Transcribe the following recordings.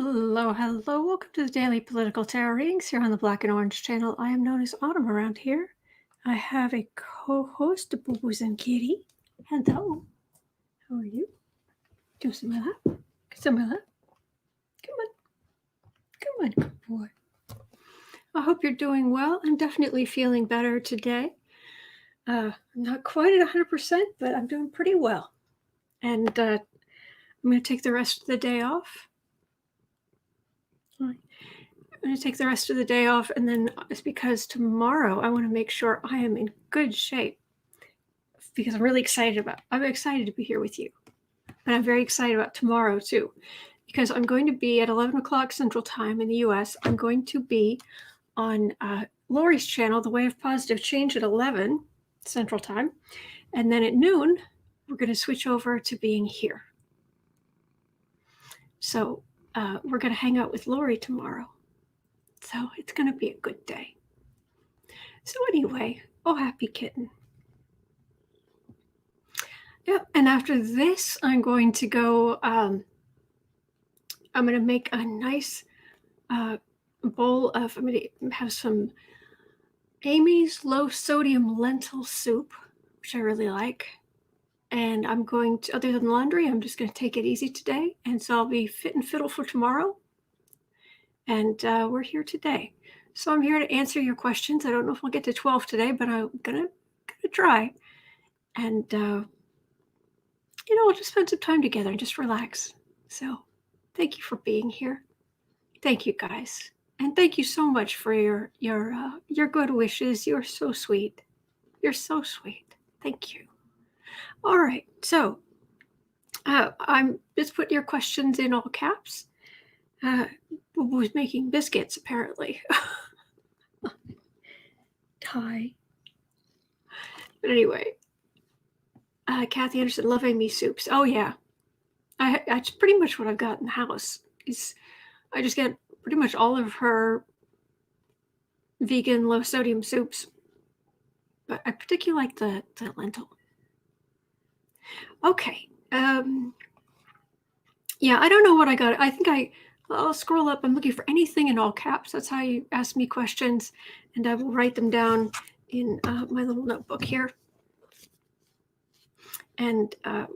Hello, hello. Welcome to the Daily Political Tarot Readings here on the Black and Orange channel. I am known as Autumn around here. I have a co-host, Boo Boos and Kitty. Hello. How are you? Do some of that. Some of that. Come on. Come on, good boy. I hope you're doing well. I'm definitely feeling better today. I'm not quite at 100%, but I'm doing pretty well. And I'm going to take the rest of the day off. I'm going to take the rest of the day off, and then it's because tomorrow I want to make sure I am in good shape because I'm excited to be here with you. And I'm very excited about tomorrow too, because I'm going to be at 11 o'clock Central Time in the US. I'm going to be on Lori's channel, The Way of Positive Change, at 11 Central Time. And then at noon, we're going to switch over to being here. So we're going to hang out with Lori tomorrow. So it's going to be a good day. So anyway, oh, happy kitten. Yep, and after this, I'm going to go, I'm going to make a nice bowl of, I'm going to have some Amy's low sodium lentil soup, which I really like. And I'm going to, other than laundry, I'm just going to take it easy today. And so I'll be fit and fiddle for tomorrow. And we're here today. So I'm here to answer your questions. I don't know if I'll get to 12 today, but I'm gonna try. And we'll just spend some time together and just relax. So thank you for being here. Thank you, guys. And thank you so much for your good wishes. You're so sweet. You're so sweet. Thank you. All right. So I'm just putting your questions in all caps. Boo Boo's making biscuits, apparently. Tie. But anyway, Kathy Anderson, love Amy soups. Oh yeah, that's pretty much what I've got in the house. I just get pretty much all of her vegan low sodium soups, but I particularly like the lentil. Okay. Yeah, I don't know what I got. I think I'll scroll up. I'm looking for anything in all caps. That's how you ask me questions, and I will write them down in my little notebook here. And try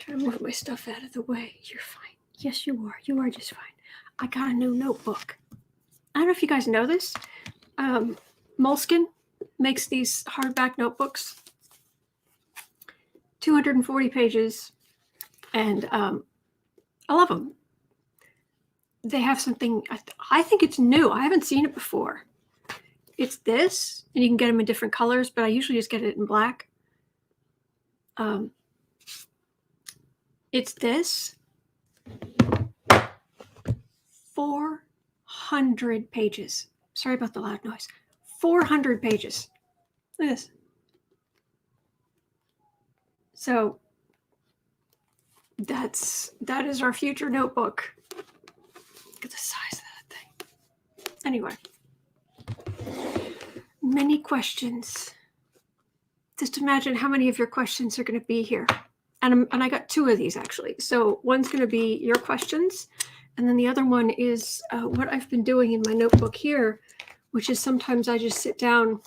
to move my stuff out of the way. You're fine. Yes, you are. You are just fine. I got a new notebook. I don't know if you guys know this. Moleskine makes these hardback notebooks, 240 pages, and I love them. They have something, I think it's new. I haven't seen it before. It's this, and you can get them in different colors, but I usually just get it in black. It's this. 400 pages. Sorry about the loud noise. 400 pages. Look at this. So that is our future notebook. Look at the size of that thing. Anyway, many questions. Just imagine how many of your questions are going to be here. And I got two of these actually. So one's going to be your questions, and then the other one is what I've been doing in my notebook here, which is sometimes I just sit down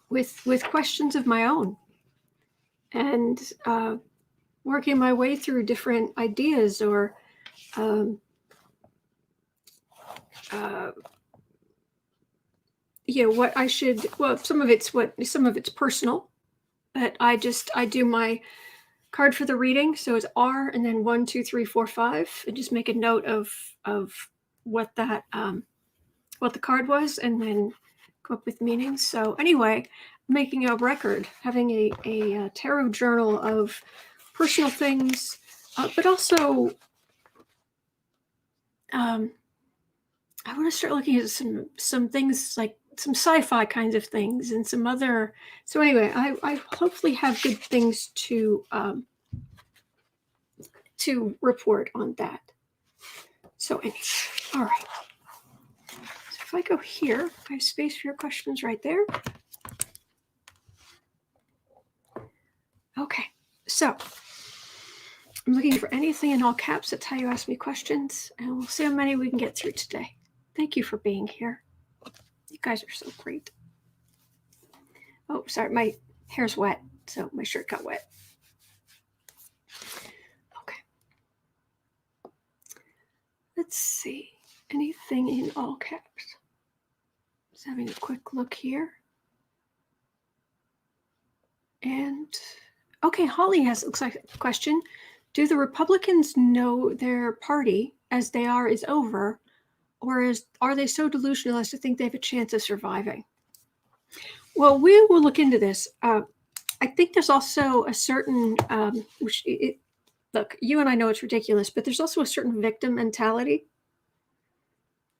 with questions of my own and working my way through different ideas or what I should, well, some of it's personal, but I do my card for the reading. So it's R and then 1, 2, 3, 4, 5, and just make a note of what that, what the card was, and then come up with meanings. So anyway, making a record, having a tarot journal of personal things, but also I want to start looking at some things, like some sci-fi kinds of things and some other. So anyway, I hopefully have good things to report on that. So anyway, all right. So if I go here, I have space for your questions right there. Okay, so I'm looking for anything in all caps. That's how you ask me questions. And we'll see how many we can get through today. Thank you for being here. You guys are so great. Oh, sorry. My hair's wet, so my shirt got wet. Okay. Let's see. Anything in all caps? Just having a quick look here. And, okay, Holly looks like a question. Do the Republicans know their party, as they are, is over, or are they so delusional as to think they have a chance of surviving? Well, we will look into this. I think there's also a certain, look, you and I know it's ridiculous, but there's also a certain victim mentality.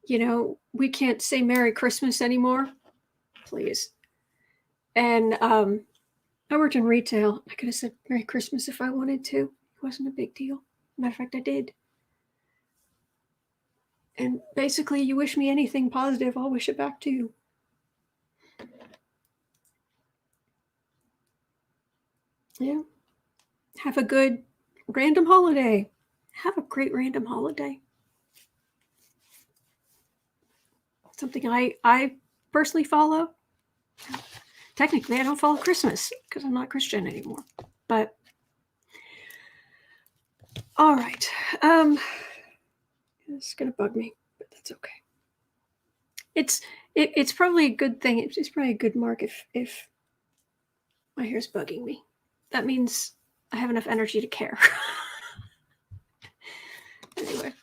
You know, we can't say Merry Christmas anymore, please. And I worked in retail. I could have said Merry Christmas if I wanted to. It wasn't a big deal. Matter of fact, I did. And basically, you wish me anything positive, I'll wish it back to you. Yeah. Have a good random holiday. Have a great random holiday. Something I personally follow. Technically, I don't follow Christmas because I'm not Christian anymore. But all right. It's gonna bug me, but that's okay. It's probably a good thing. It's probably a good mark if my hair's bugging me. That means I have enough energy to care. Anyway.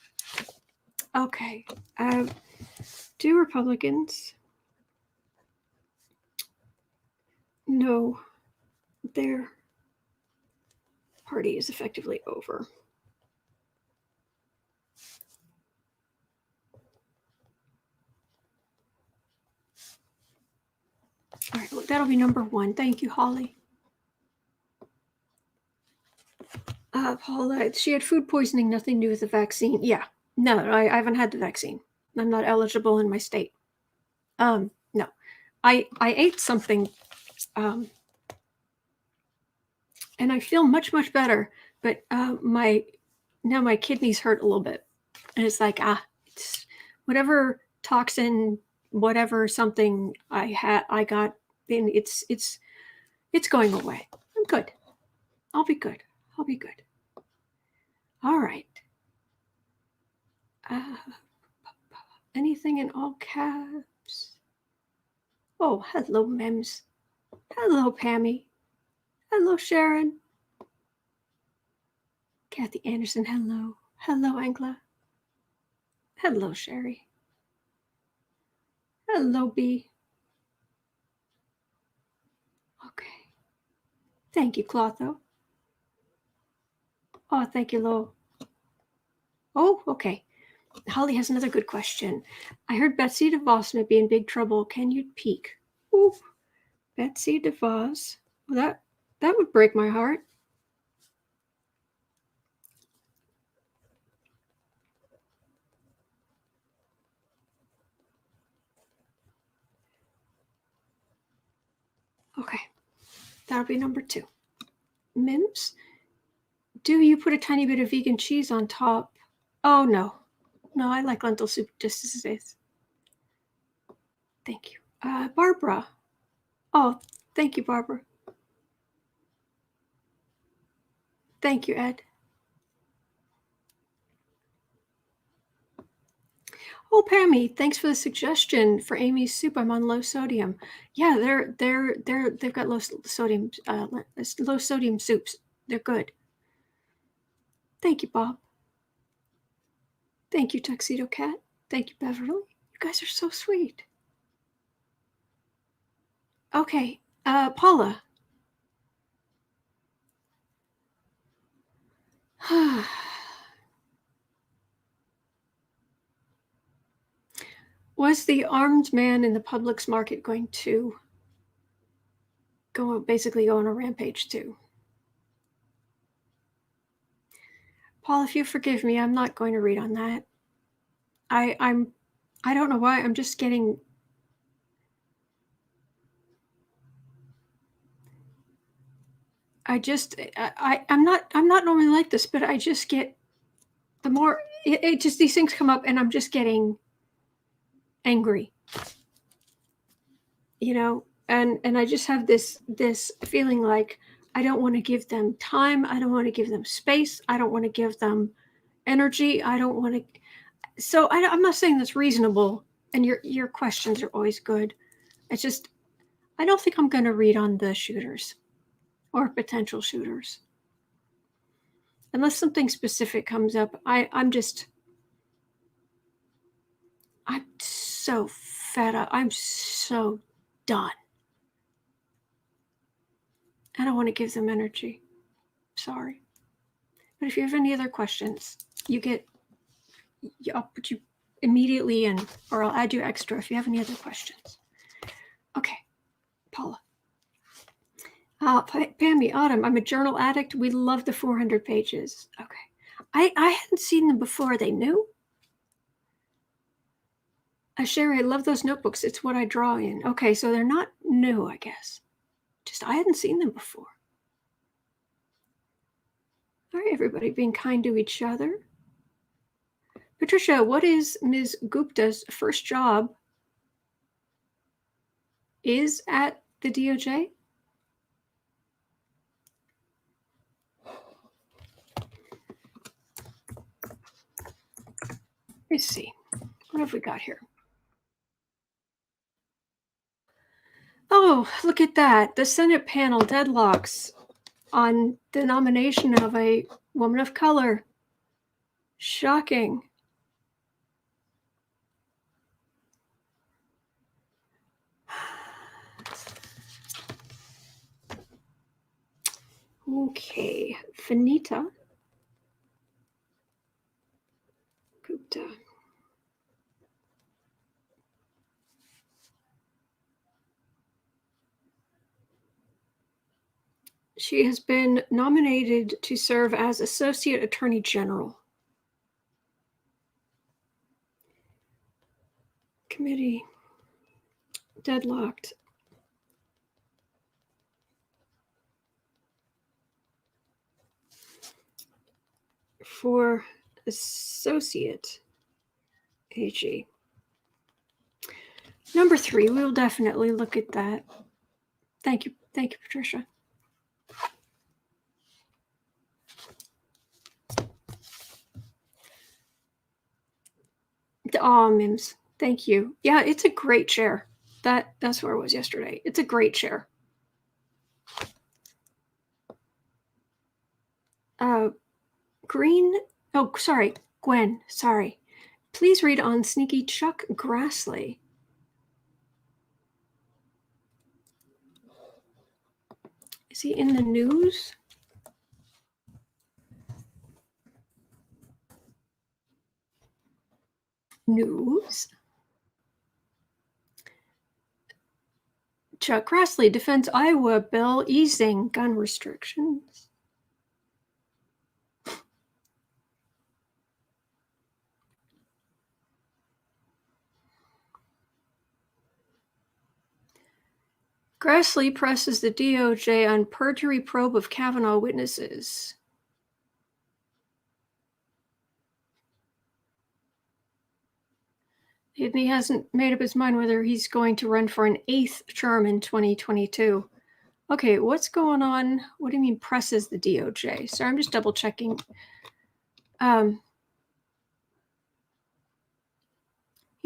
Okay. Do Republicans know their party is effectively over? All right, well, that'll be number one. Thank you, Holly. Paula, she had food poisoning, nothing to do with the vaccine. Yeah, no, I haven't had the vaccine. I'm not eligible in my state. No, I ate something, and I feel much better. But my kidneys hurt a little bit, and it's like it's whatever toxin, whatever something I got, then it's going away. I'm good. I'll be good. I'll be good. All right. Anything in all caps? Oh, hello, Mems. Hello, Pammy. Hello, Sharon. Kathy Anderson, hello. Hello, Angela. Hello, Sherry. Hello, B. Okay. Thank you, Clotho. Oh, thank you, Lo. Oh, okay. Holly has another good question. I heard Betsy DeVos might be in big trouble. Can you peek? Ooh, Betsy DeVos. Well, that would break my heart. Okay, that'll be number two. Mims, do you put a tiny bit of vegan cheese on top? Oh, no. No, I like lentil soup just as it is. Thank you. Barbara. Oh, thank you, Barbara. Thank you, Ed. Oh, Pammy, thanks for the suggestion for Amy's soup. I'm on low sodium. Yeah, they've got low sodium soups. They're good. Thank you, Bob. Thank you, Tuxedo Cat. Thank you, Beverly. You guys are so sweet. Okay, Paula. Was the armed man in the Publix market going to basically go on a rampage too? Paul, if you forgive me, I'm not going to read on that. I don't know why. I'm just getting. I'm not normally like this, but I just get, the more it just, these things come up and I'm just getting angry, and I just have this feeling like I don't want to give them time. I don't want to give them space. I don't want to give them energy. I don't want to. So I'm not saying that's reasonable, and your questions are always good. It's just, I don't think I'm going to read on the shooters or potential shooters unless something specific comes up. I'm so fed up. I'm so done. I don't want to give them energy. Sorry. But if you have any other questions, I'll put you immediately in, or I'll add you extra if you have any other questions. Okay, Paula. Pammy, Autumn, I'm a journal addict. We love the 400 pages. Okay. I hadn't seen them before. Are they new? Sherry, I love those notebooks. It's what I draw in. Okay, so they're not new, I guess. Just, I hadn't seen them before. All right, everybody being kind to each other. Patricia, what is Ms. Gupta's first job? Is at the DOJ? Let's see. What have we got here? Oh, look at that. The Senate panel deadlocks on the nomination of a woman of color. Shocking. Okay, Vanita Gupta. She has been nominated to serve as Associate Attorney General. Committee deadlocked. For Associate AG. Number 3, we will definitely look at that. Thank you, Patricia. Oh, Mims, thank you. Yeah, it's a great chair. That's where I was yesterday. It's a great chair. Green. Oh, sorry, Gwen. Sorry. Please read on sneaky Chuck Grassley. Is he in the news? News? Chuck Grassley defends Iowa bill easing gun restrictions. Grassley presses the DOJ on perjury probe of Kavanagh witnesses. And he hasn't made up his mind whether he's going to run for an 8th term in 2022. Okay, what's going on? What do you mean presses the DOJ? So I'm just double checking. He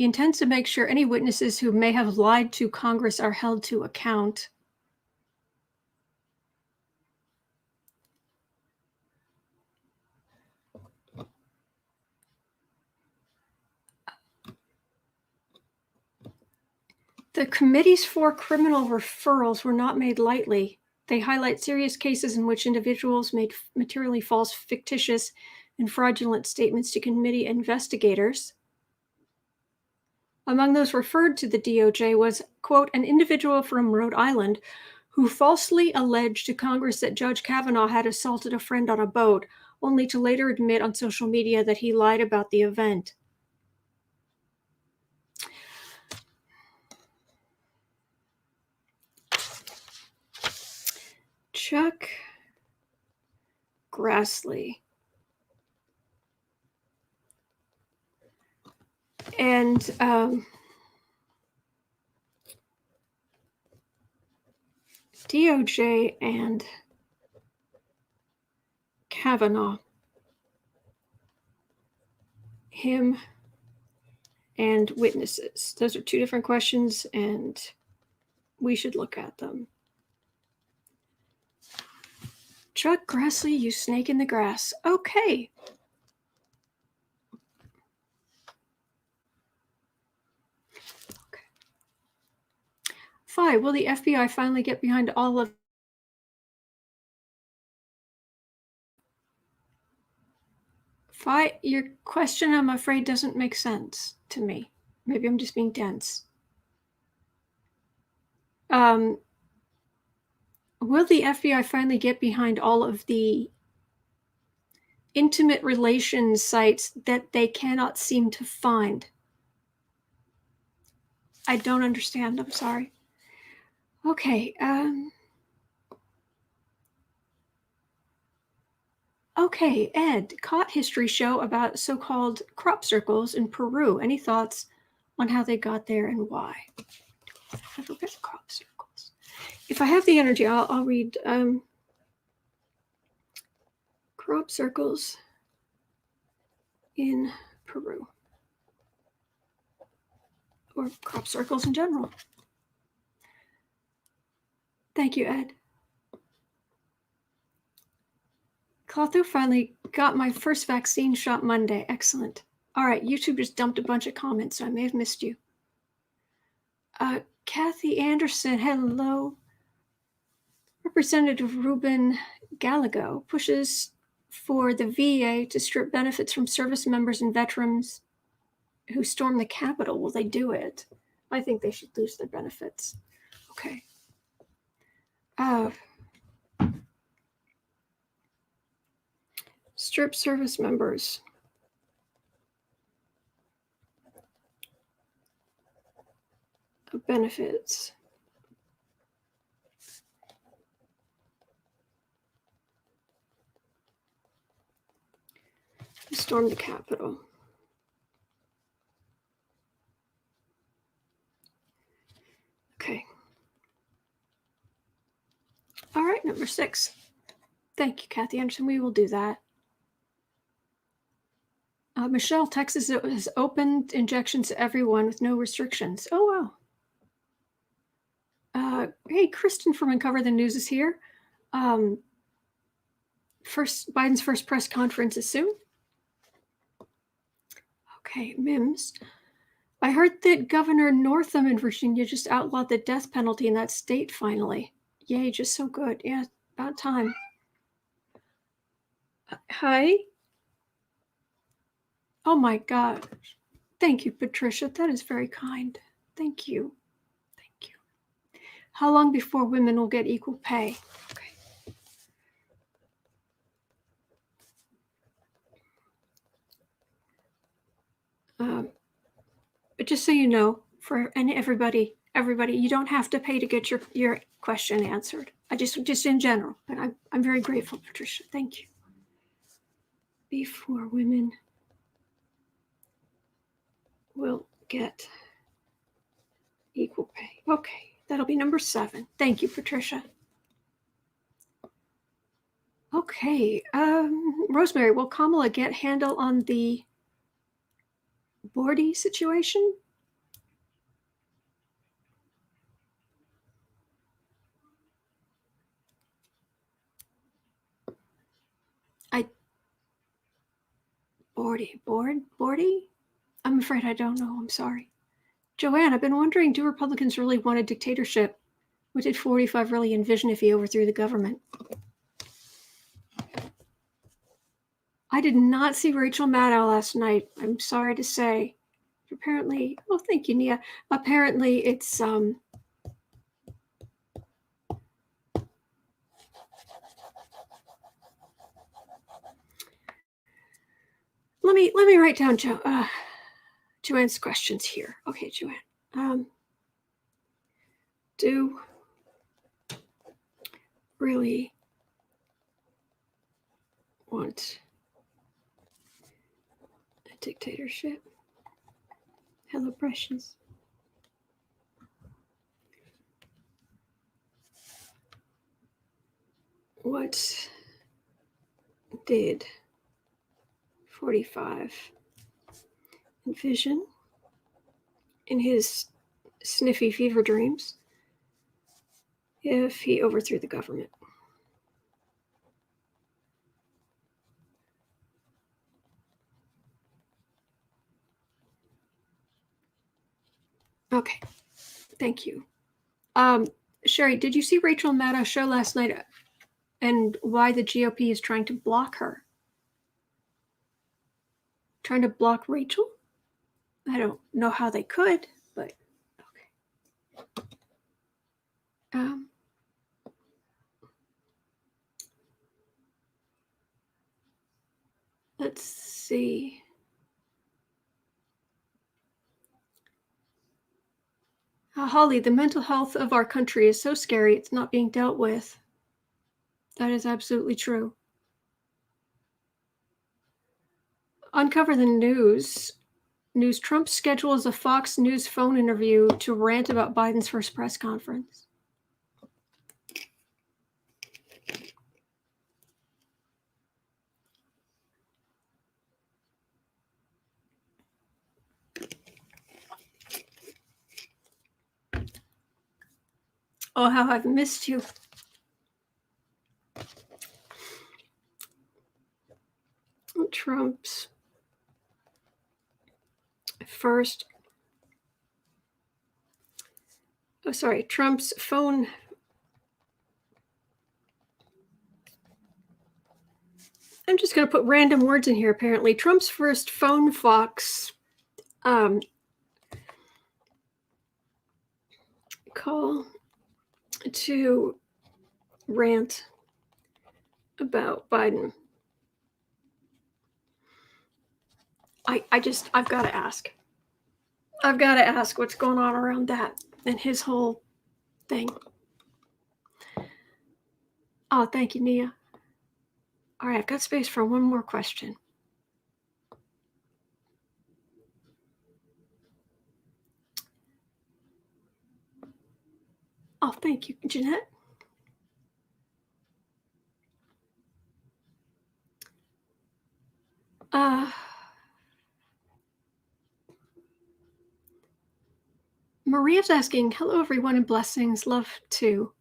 intends to make sure any witnesses who may have lied to Congress are held to account. The committee's 4 criminal referrals were not made lightly. They highlight serious cases in which individuals made materially false, fictitious, and fraudulent statements to committee investigators. Among those referred to the DOJ was, quote, an individual from Rhode Island who falsely alleged to Congress that Judge Kavanagh had assaulted a friend on a boat, only to later admit on social media that he lied about the event. Chuck Snake-in-the-Grassley. And DOJ and Kavanagh, him and witnesses. Those are two different questions, and we should look at them. Chuck Grassley, you snake in the grass. Okay. Will the FBI finally get behind all of your question, I'm afraid, doesn't make sense to me. Maybe I'm just being dense. Will the FBI finally get behind all of the intimate relations sites that they cannot seem to find? I don't understand. I'm sorry. Okay. Okay, Ed, caught history show about so-called crop circles in Peru. Any thoughts on how they got there and why? I've looked at crop circles. If I have the energy, I'll read crop circles in Peru, or crop circles in general. Thank you, Ed. Clotho finally got my first vaccine shot Monday. Excellent. All right, YouTube just dumped a bunch of comments, so I may have missed you. Kathy Anderson, hello. Representative Ruben Gallego pushes for the VA to strip benefits from service members and veterans who storm the Capitol. Will they do it? I think they should lose their benefits. Okay. Strip service members. Of benefits. Storm the Capitol. Okay. All right, number 6. Thank you, Kathy Anderson. We will do that. Michelle, Texas has opened injections to everyone with no restrictions. Oh, wow. Hey, Kristen from Uncover the News is here. Biden's first press conference is soon. Okay, Mims. I heard that Governor Northam in Virginia just outlawed the death penalty in that state finally. Yay, just so good. Yeah, about time. Hi. Oh my gosh. Thank you, Patricia. That is very kind. Thank you. Thank you. How long before women will get equal pay? Okay. But just so you know, everybody, you don't have to pay to get your question answered. Just in general, but I'm very grateful, Patricia. Thank you. Before women will get equal pay. Okay, that'll be number 7. Thank you, Patricia. Okay, Rosemary, will Kamala get handle on the Bordy situation? Bordy? I'm afraid I don't know. I'm sorry. Joanne, I've been wondering, do Republicans really want a dictatorship? What did 45 really envision if he overthrew the government? I did not see Rachel Maddow last night. I'm sorry to say. Apparently, oh, thank you, Nia. Apparently, it's let me write down Joanne's questions here. Okay, Joanne. Do really want a dictatorship. Hello, precious. What did 45 envision in his sniffy fever dreams if he overthrew the government? Okay, thank you. Sherry, did you see Rachel Maddow's show last night and why the GOP is trying to block her? Trying to block Rachel? I don't know how they could, but okay. Let's see. Holly, the mental health of our country is so scary, it's not being dealt with. That is absolutely true. Uncover the news. Trump schedules a Fox News phone interview to rant about Biden's first press conference. Oh, how I've missed you. Trump's phone. I'm just going to put random words in here, apparently. Trump's first phone Fox call to rant about Biden. I've got to ask. I've got to ask what's going on around that and his whole thing. Oh, thank you, Nia. All right, I've got space for one more question. Oh, thank you, Jeanette. Maria's asking, hello, everyone, and blessings. Love too.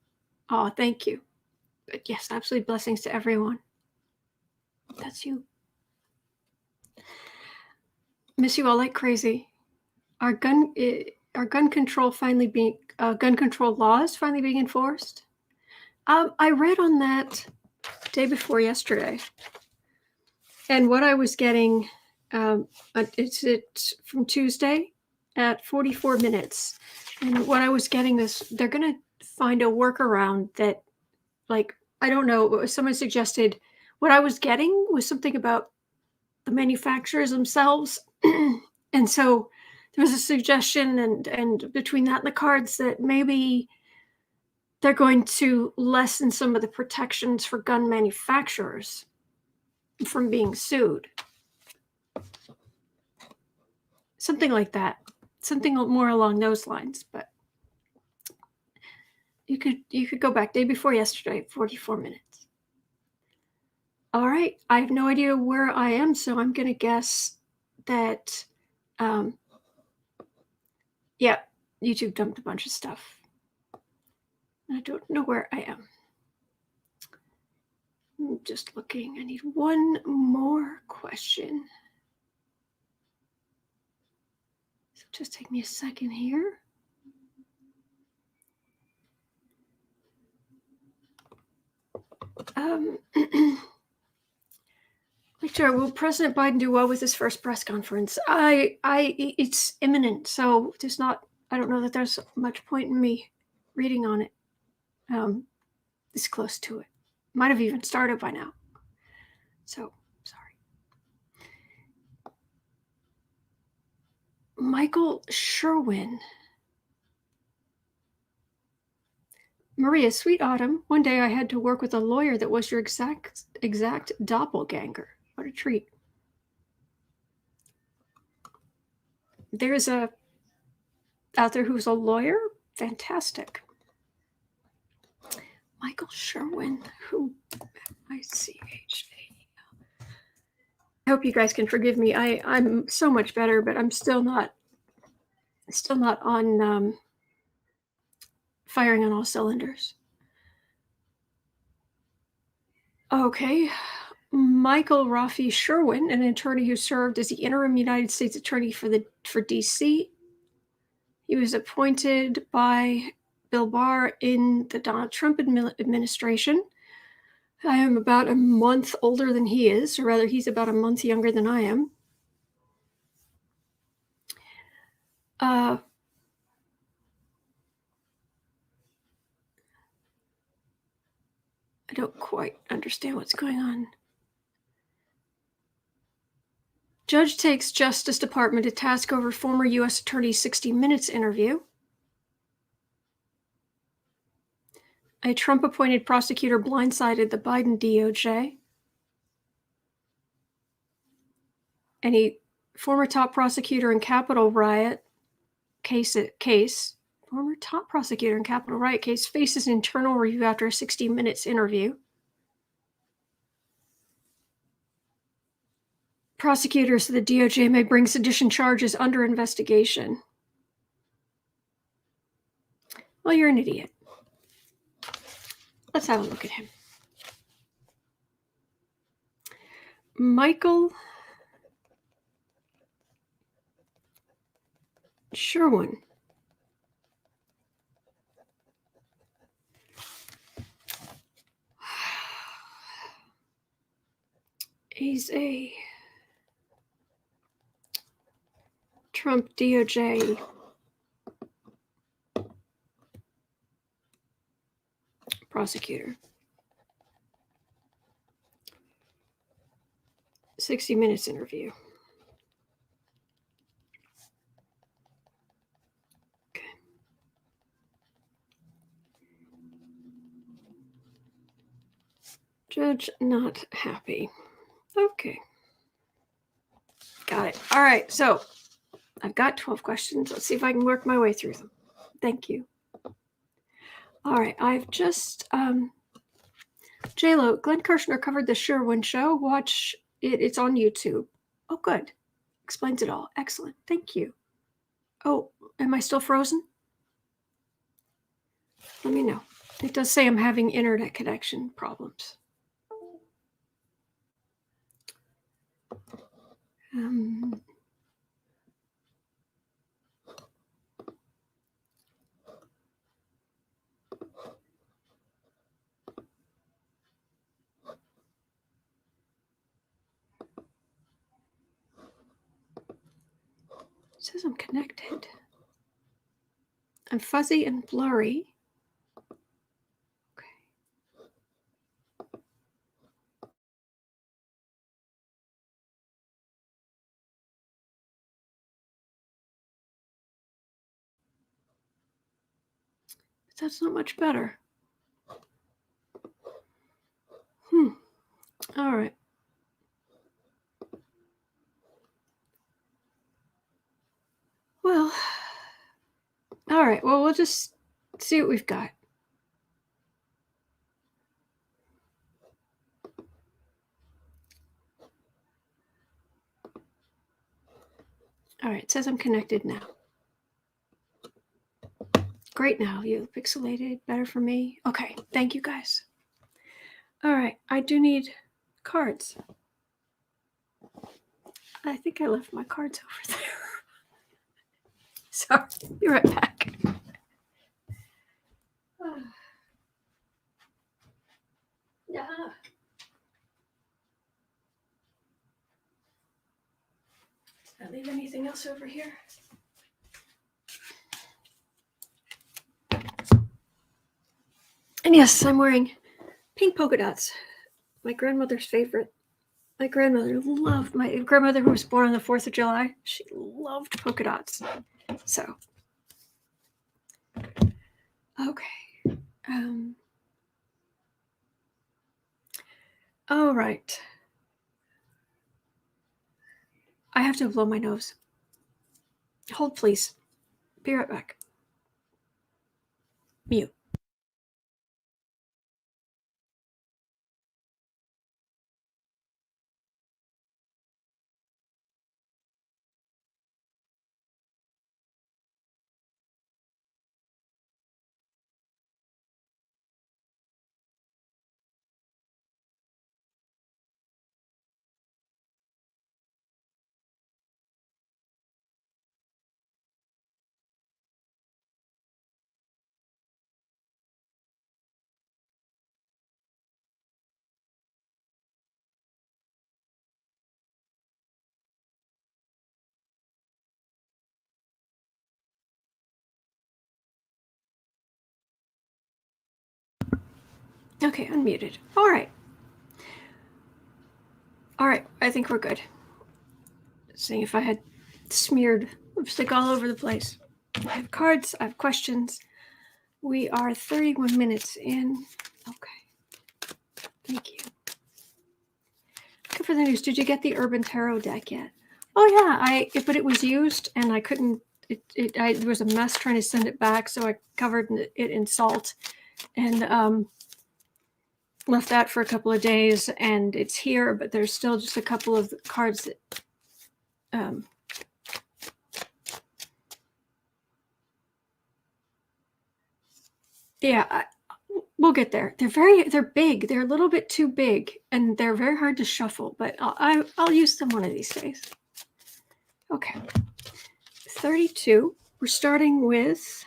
Oh, thank you. But yes, absolutely blessings to everyone. That's you. Miss you all like crazy. Are gun control laws finally being enforced? I read on that day before yesterday, and what I was getting, it's from Tuesday at 44 minutes, and what I was getting is they're going to find a workaround that, like, I don't know, someone suggested. What I was getting was something about the manufacturers themselves, and so there was a suggestion, and between that and the cards, that maybe they're going to lessen some of the protections for gun manufacturers from being sued. Something like that. Something more along those lines. But you could go back day before yesterday, 44 minutes. All right. I have no idea where I am, so I'm going to guess that, yeah, YouTube dumped a bunch of stuff. I don't know where I am. I'm just looking. I need one more question. So just take me a second here. Victor, will President Biden do well with his first press conference? It's imminent, so I don't know that there's much point in me reading on it. This close to it. Might have even started by now. So, sorry. Michael Sherwin. Maria, sweet autumn. One day I had to work with a lawyer that was your exact doppelganger. What a treat. There's a out there who's a lawyer. Fantastic. Michael Sherwin, who I-C-H-A. I hope you guys can forgive me. I'm so much better, but I'm still not on firing on all cylinders. Okay. Michael Rafi Sherwin, an attorney who served as the interim United States Attorney for DC. He was appointed by Bill Barr in the Donald Trump administration. I am about a month older than he is, or rather, he's about a month younger than I am. I don't quite understand what's going on. Judge takes Justice Department to task over former U.S. Attorney's 60 Minutes interview. A Trump-appointed prosecutor blindsided the Biden DOJ. And a former top prosecutor in Capitol riot case faces internal review after a 60 Minutes interview. Prosecutors of the DOJ may bring sedition charges under investigation. Well, you're an idiot. Let's have a look at him. Michael Sherwin. He's a Trump DOJ prosecutor. 60 Minutes interview. Okay. Judge not happy. Okay. Got it. All right. So I've got 12 questions. Let's see if I can work my way through them. Thank you. All right. I've just, J-Lo, Glenn Kirshner covered the Sherwin show. Watch it. It's on YouTube. Oh, good. Explains it all. Excellent. Thank you. Oh, am I still frozen? Let me know. It does say I'm having internet connection problems. It says I'm connected. I'm fuzzy and blurry. That's not much better. All right. Well, all right. Well, we'll just see what we've got. All right. It says I'm connected now. Great now. You pixelated. Better for me. Okay. Thank you, guys. All right. I do need cards. I think I left my cards over there. Sorry. Be right back. Yeah. Did I leave anything else over here? And yes, I'm wearing pink polka dots. My grandmother's favorite. My grandmother loved, my grandmother who was born on the 4th of July, she loved polka dots. So, okay. All right. I have to blow my nose. Hold, please. Be right back. Mute. Okay, unmuted. All right. All right, I think we're good. Seeing if I had smeared lipstick all over the place. I have cards, I have questions. We are 31 minutes in. Okay. Thank you. Good for the news. Did you get the Urban Tarot deck yet? Oh yeah, but it was used and I couldn't. There was a mess trying to send it back, so I covered it in salt and left that for a couple of days. And it's here, but there's still just a couple of cards that. Yeah, we'll get there. They're big. They're a little bit too big, and they're very hard to shuffle. But I'll use them one of these days. Okay, 32. We're starting with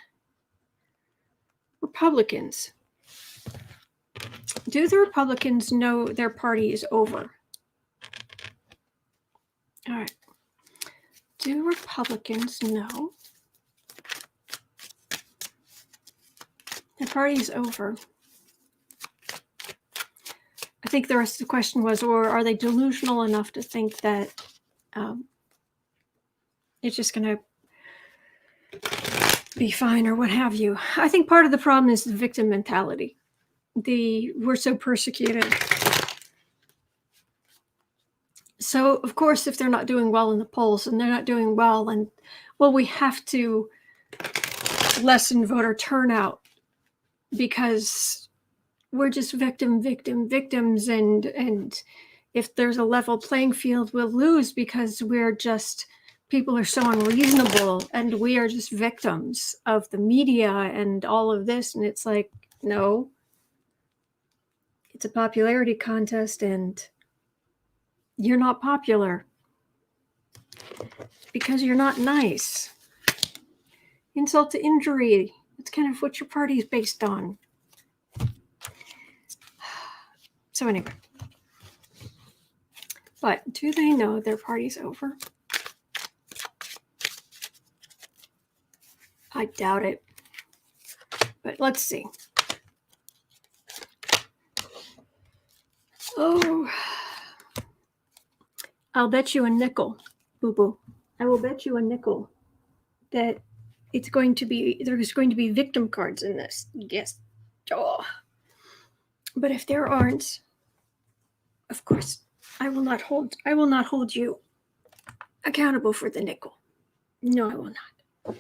Republicans. Do the Republicans know their party is over? All right. Do Republicans know their party is over? I think the rest of the question was, or are they delusional enough to think that it's just going to be fine or what have you? I think part of the problem is the victim mentality. We're so persecuted. So, of course, if they're not doing well in the polls and they're not doing well, and well, we have to lessen voter turnout because we're just victims, and if there's a level playing field, we'll lose because people are so unreasonable and we are just victims of the media and all of this. And it's like, no, it's a popularity contest and you're not popular because you're not nice. Insult to injury. That's kind of what your party is based on. So anyway, but do they know their party's over? I doubt it, but let's see. Oh, I'll bet you a nickel, boo-boo. I will bet you a nickel that there's going to be victim cards in this. Yes. Oh. But if there aren't, of course, I will not hold you accountable for the nickel. No, I will not.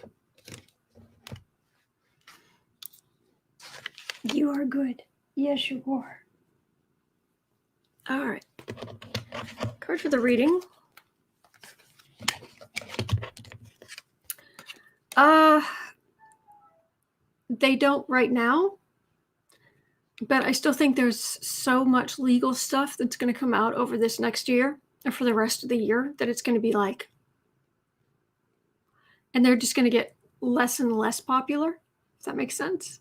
You are good. Yes, you are. All right. Card for the reading. They don't right now, but I still think there's so much legal stuff that's going to come out over this next year or for the rest of the year that it's going to be like, and they're just going to get less and less popular. Does that make sense?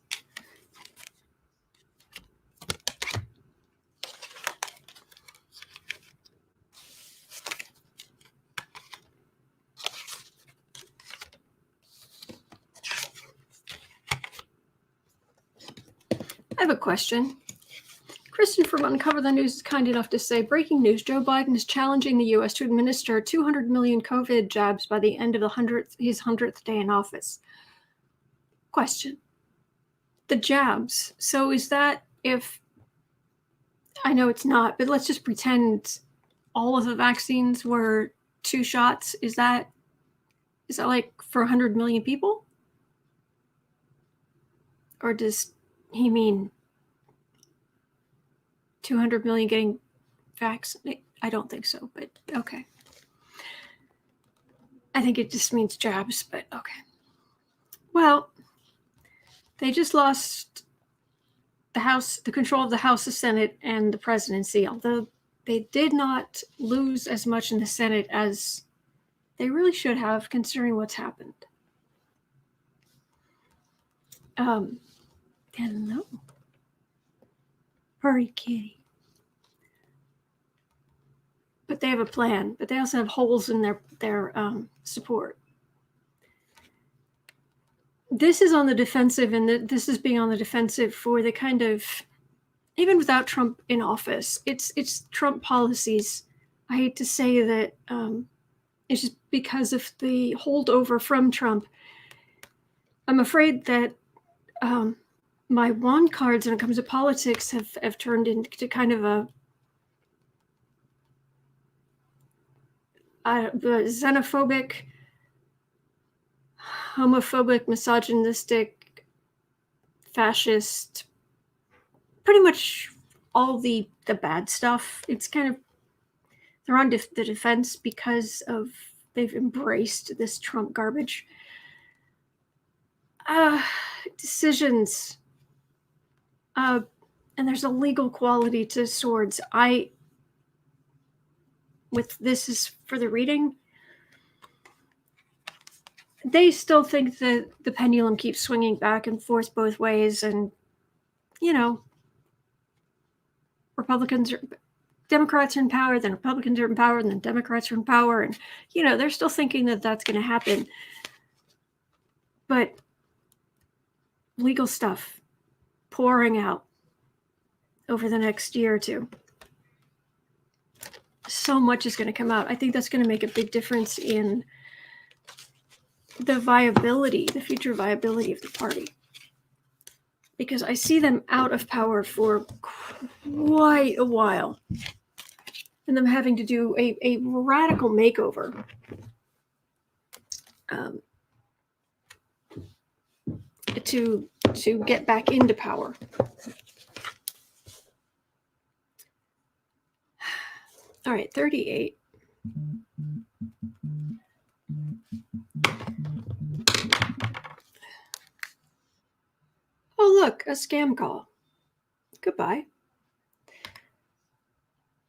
I have a question. Kristen from Uncover the News is kind enough to say, breaking news, Joe Biden is challenging the U.S. to administer 200 million COVID jabs by the end of his 100th day in office. Question. the jabs. So is that, if, I know it's not, but let's just pretend all of the vaccines were 2 shots. Is that like for 100 million people? Or does he mean 200 million getting vaccinated? I don't think so, but okay. I think it just means jabs, but okay. Well, they just lost the House, the control of the House, the Senate, and the presidency, although they did not lose as much in the Senate as they really should have, considering what's happened. Hello. Hurry, kitty. But they have a plan, but they also have holes in their support. This is on the defensive, and this is being on the defensive for the kind of, even without Trump in office, it's Trump policies. I hate to say that it's just because of the holdover from Trump. I'm afraid that my wand cards when it comes to politics have turned into kind of a xenophobic, homophobic, misogynistic, fascist, pretty much all the bad stuff. It's kind of, they're on the defense because of they've embraced this Trump garbage. Decisions. And there's a legal quality to swords. With this is for the reading, they still think that the pendulum keeps swinging back and forth both ways, and Democrats are in power, then Republicans are in power, and then Democrats are in power, and they're still thinking that that's going to happen. But legal stuff pouring out over the next year or two. So much is going to come out. I think that's going to make a big difference in the future viability of the party. Because I see them out of power for quite a while. And them having to do a radical makeover. To get back into power. All right, 38. Oh, look, a scam call. Goodbye.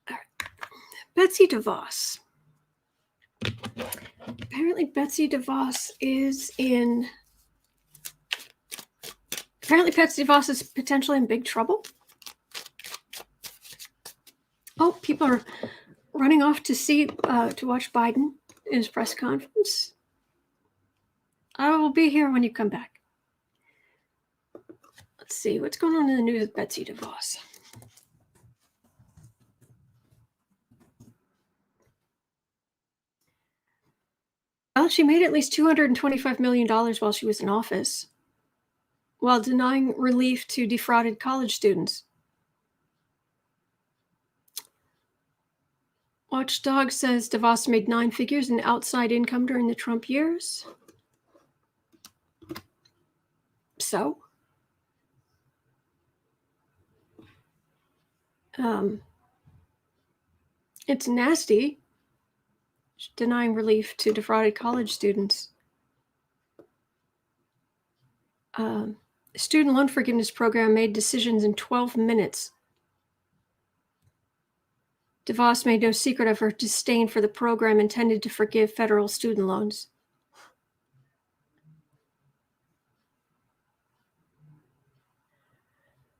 All right. Betsy DeVos. Apparently, Betsy DeVos is potentially in big trouble. Oh, people are running off to watch Biden in his press conference. I will be here when you come back. Let's see what's going on in the news with Betsy DeVos. Well, she made at least $225 million while she was in office, while denying relief to defrauded college students. Watchdog says DeVos made 9 figures in outside income during the Trump years. So? It's nasty. Denying relief to defrauded college students. Student loan forgiveness program made decisions in 12 minutes. DeVos made no secret of her disdain for the program intended to forgive federal student loans.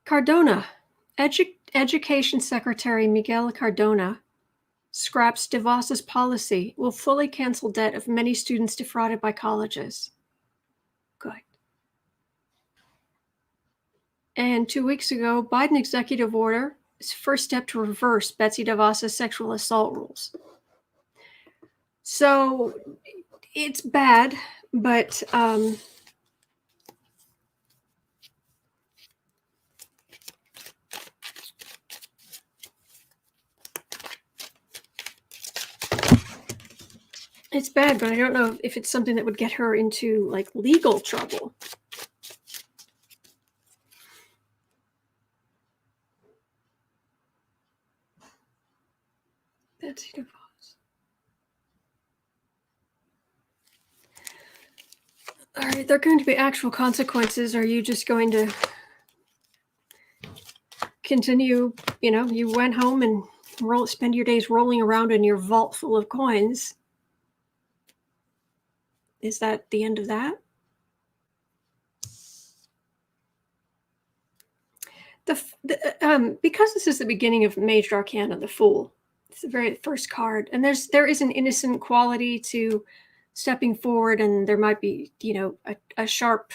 Cardona. Education Secretary Miguel Cardona scraps DeVos's policy, will fully cancel debt of many students defrauded by colleges. Good. And 2 weeks ago, Biden executive order is first step to reverse Betsy DeVos's sexual assault rules. So it's bad, but It's bad, but I don't know if it's something that would get her into, like, legal trouble. Betsy DeVos. All right, there are going to be actual consequences. Are you just going to continue? You know, you went home and spend your days rolling around in your vault full of coins. Is that the end of that? Because this is the beginning of Major Arcana, the Fool. It's the very first card, and there is an innocent quality to stepping forward, and there might be, you know, a sharp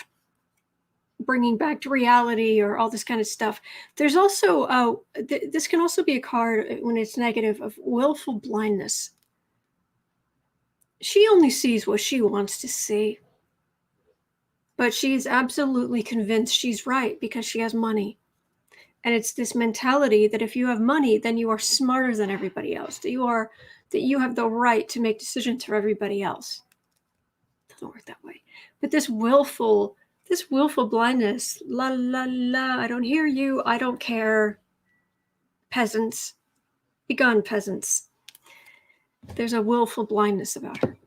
bringing back to reality or all this kind of stuff. There's also this can also be a card when it's negative of willful blindness. She only sees what she wants to see, but she's absolutely convinced she's right because she has money. And it's this mentality that if you have money, then you are smarter than everybody else. That you have the right to make decisions for everybody else. It doesn't work that way. But this willful blindness, la la la, I don't hear you, I don't care. Peasants, be gone, peasants. There's a willful blindness about her.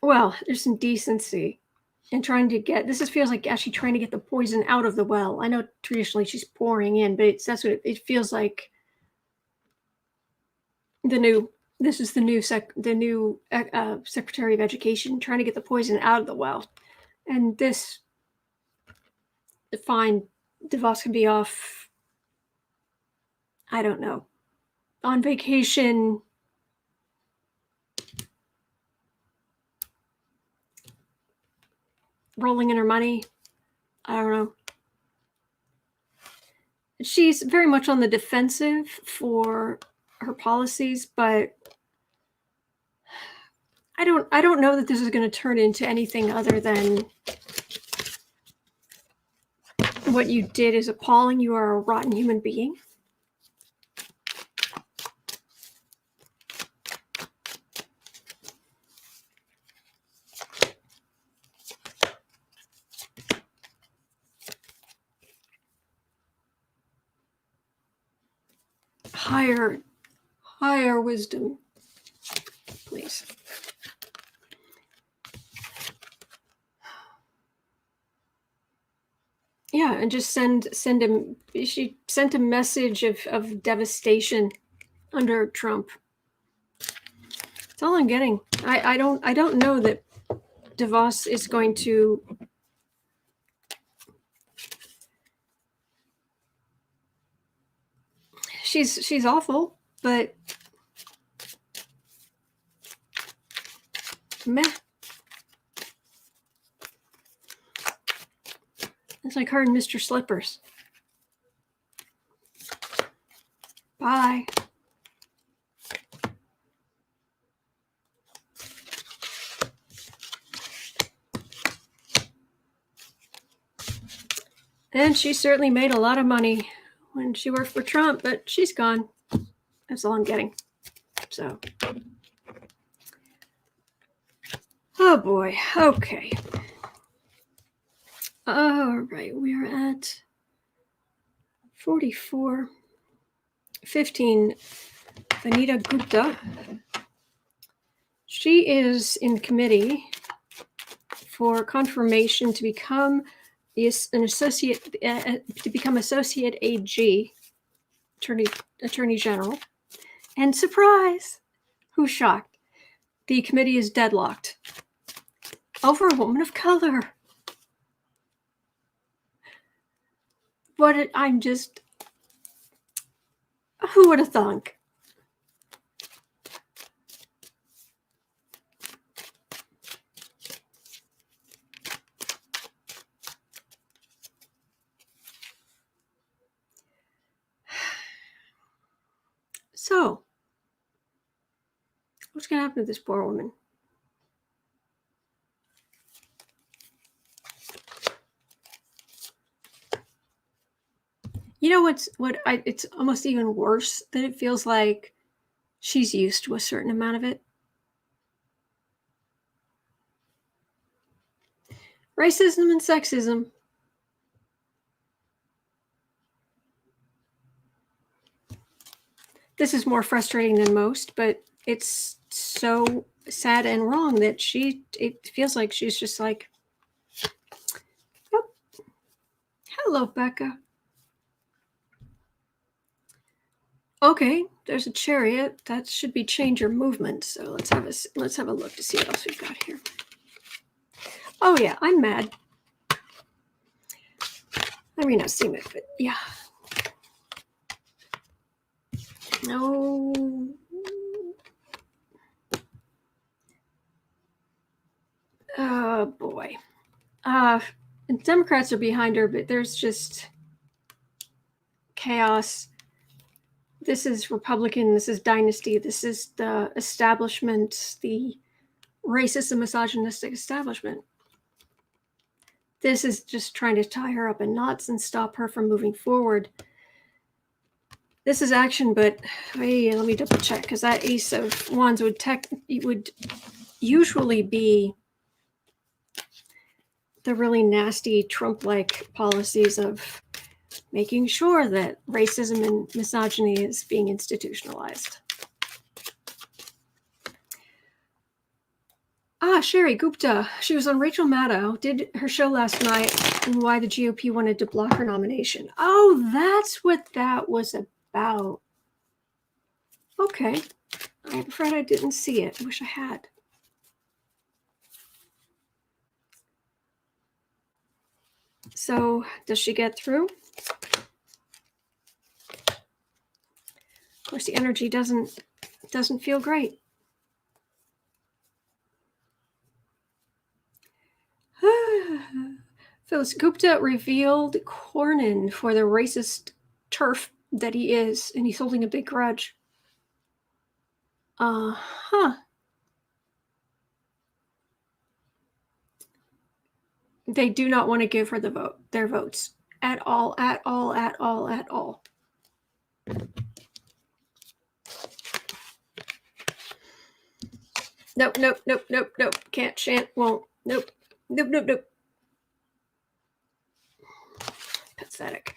Well, there's some decency in trying to get, this feels like actually trying to get the poison out of the well. I know traditionally she's pouring in, but that's what it feels like. This is the new Secretary of Education trying to get the poison out of the well. And this, fine, DeVos can be off, I don't know, on vacation, rolling in her money. I don't know. She's very much on the defensive for her policies, but I don't know that this is going to turn into anything other than what you did is appalling. You are a rotten human being. Higher wisdom, please. Yeah, and just send him. She sent a message of devastation under Trump. That's all I'm getting. I don't know that DeVos is going to. She's awful, but meh. It's like her and Mr. Slippers. Bye. And she certainly made a lot of money when she worked for Trump, but she's gone. That's all I'm getting. So. Oh boy. Okay. All right. We are at 44. 15. Vanita Gupta. She is in committee for confirmation to become an associate AG, Attorney General. And surprise, who's shocked? The committee is deadlocked over a woman of color. Who would have thunk? So, what's going to happen to this poor woman? You know it's almost even worse that it feels like she's used to a certain amount of it. Racism and sexism. This is more frustrating than most, but it's so sad and wrong that it feels like she's just like, oh, hello, Becca. Okay, there's a chariot. That should be change your movement. So let's have a look to see what else we've got here. Oh yeah, I'm mad. I may not seem it, but yeah. No. Oh boy. And Democrats are behind her, but there's just chaos. This is Republican. This is dynasty. This is the establishment, the racist and misogynistic establishment. This is just trying to tie her up in knots and stop her from moving forward. This is action, but hey, let me double check, because that Ace of Wands would usually be the really nasty Trump-like policies of making sure that racism and misogyny is being institutionalized. Sherry Gupta. She was on Rachel Maddow, did her show last night, and why the GOP wanted to block her nomination. Oh, that's what that was about. Okay. I'm afraid I didn't see it. I wish I had. So, does she get through? Of course, the energy doesn't feel great. Phyllis Gupta revealed Cornyn for the racist turf that he is, and he's holding a big grudge. They do not want to give her their votes at all. Nope. Can't, shan't, won't. Nope. Pathetic.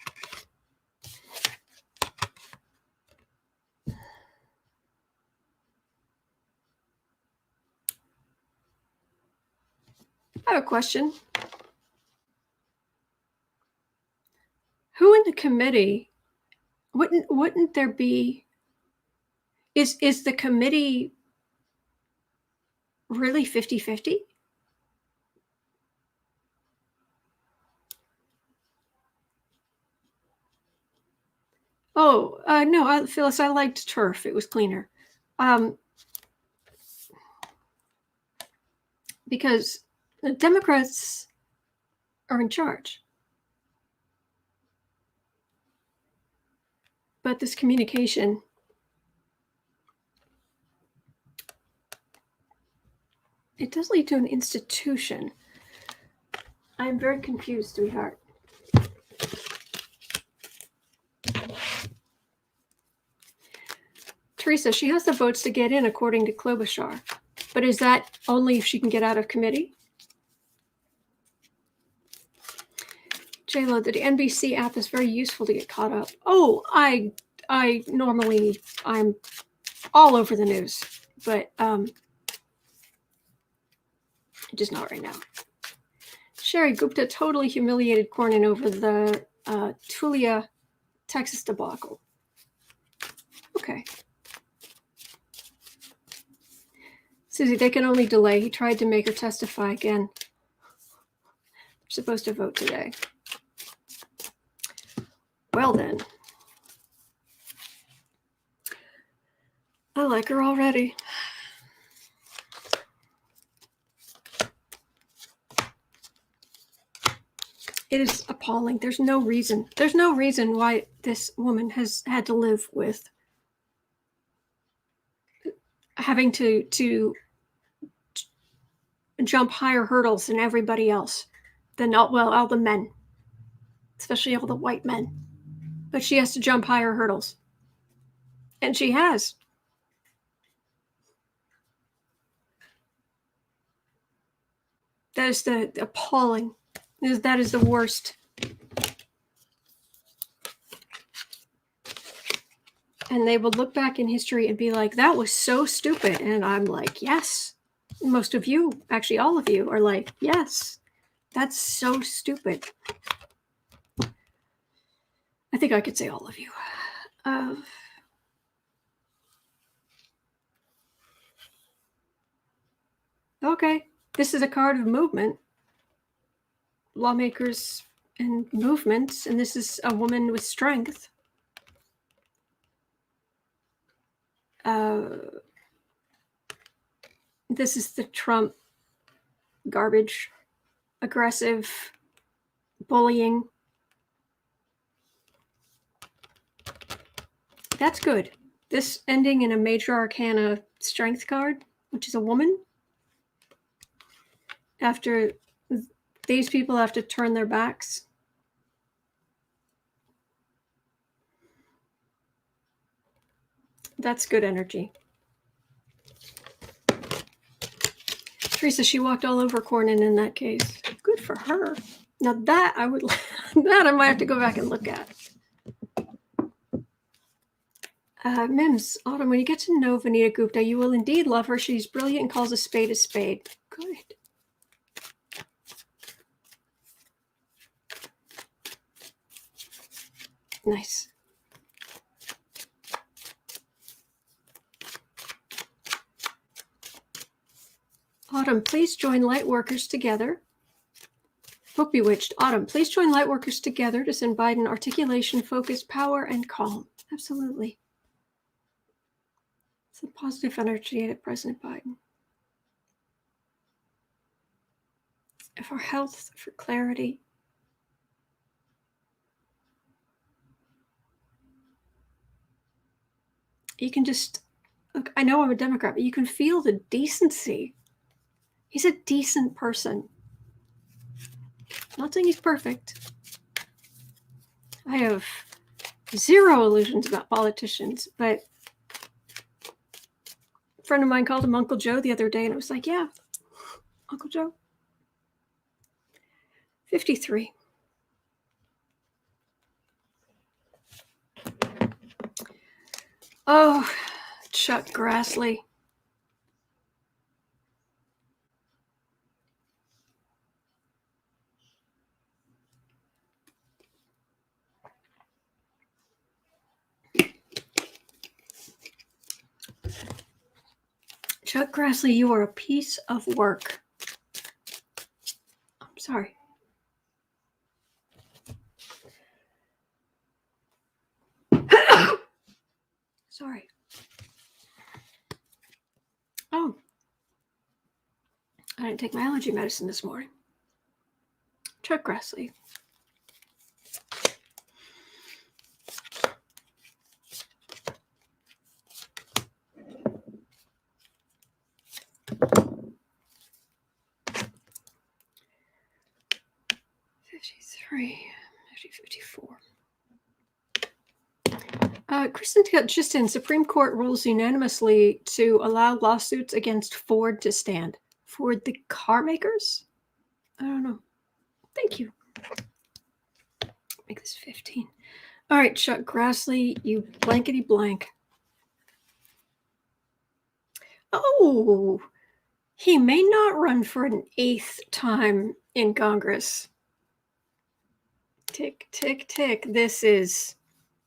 I have a question. Who in the committee wouldn't there be? Is the committee really 50-50? Oh, no, Phyllis, I liked turf. It was cleaner. Because the Democrats are in charge. But this communication, it does lead to an institution. I'm very confused, sweetheart. Teresa, she has the votes to get in according to Klobuchar. But is that only if she can get out of committee? JLo, the NBC app is very useful to get caught up. Oh, I'm all over the news, but just not right now. Sherry Gupta totally humiliated Cornyn over the Tulia, Texas debacle. Okay. Susie, they can only delay. He tried to make her testify again. They're supposed to vote today. Well then. I like her already. It is appalling. There's no reason why this woman has had to live with having to jump higher hurdles than everybody else, than all the men, especially all the white men. But she has to jump higher hurdles. And she has. That is the appalling. That is the worst. And they will look back in history and be like, that was so stupid. And I'm like, yes. Most of you, actually all of you, are like, yes, that's so stupid. I think I could say all of you. Okay, this is a card of movement. Lawmakers and movements, and this is a woman with strength. This is the Trump garbage, aggressive, bullying. That's good. This ending in a major arcana strength card, which is a woman. After these people have to turn their backs. That's good energy. Teresa, she walked all over Cornyn in that case. Good for her. Now that I would, that I might have to go back and look at. Mims, Autumn, when you get to know Vanita Gupta, you will indeed love her. She's brilliant and calls a spade a spade. Good. Nice. Autumn, please join Lightworkers together. Book Bewitched. Autumn, please join Lightworkers together to send Biden articulation, focus, power, and calm. Absolutely. It's a positive energy at President Biden. For health, for clarity. You can just, look, I know I'm a Democrat, but you can feel the decency. He's a decent person. Not saying he's perfect. I have zero illusions about politicians, but a friend of mine called him Uncle Joe the other day, and it was like, yeah, Uncle Joe. 53. Oh, Chuck Grassley. Chuck Grassley, you are a piece of work. I'm sorry. Sorry. Oh. I didn't take my allergy medicine this morning. Chuck Grassley. Actually 54. Kristen just in, Supreme Court rules unanimously to allow lawsuits against Ford to stand. Ford, the car makers? I don't know. Thank you. Make this 15. All right, Chuck Grassley, you blankety blank. Oh, he may not run for an 8th time in Congress. Tick, tick, tick. This is,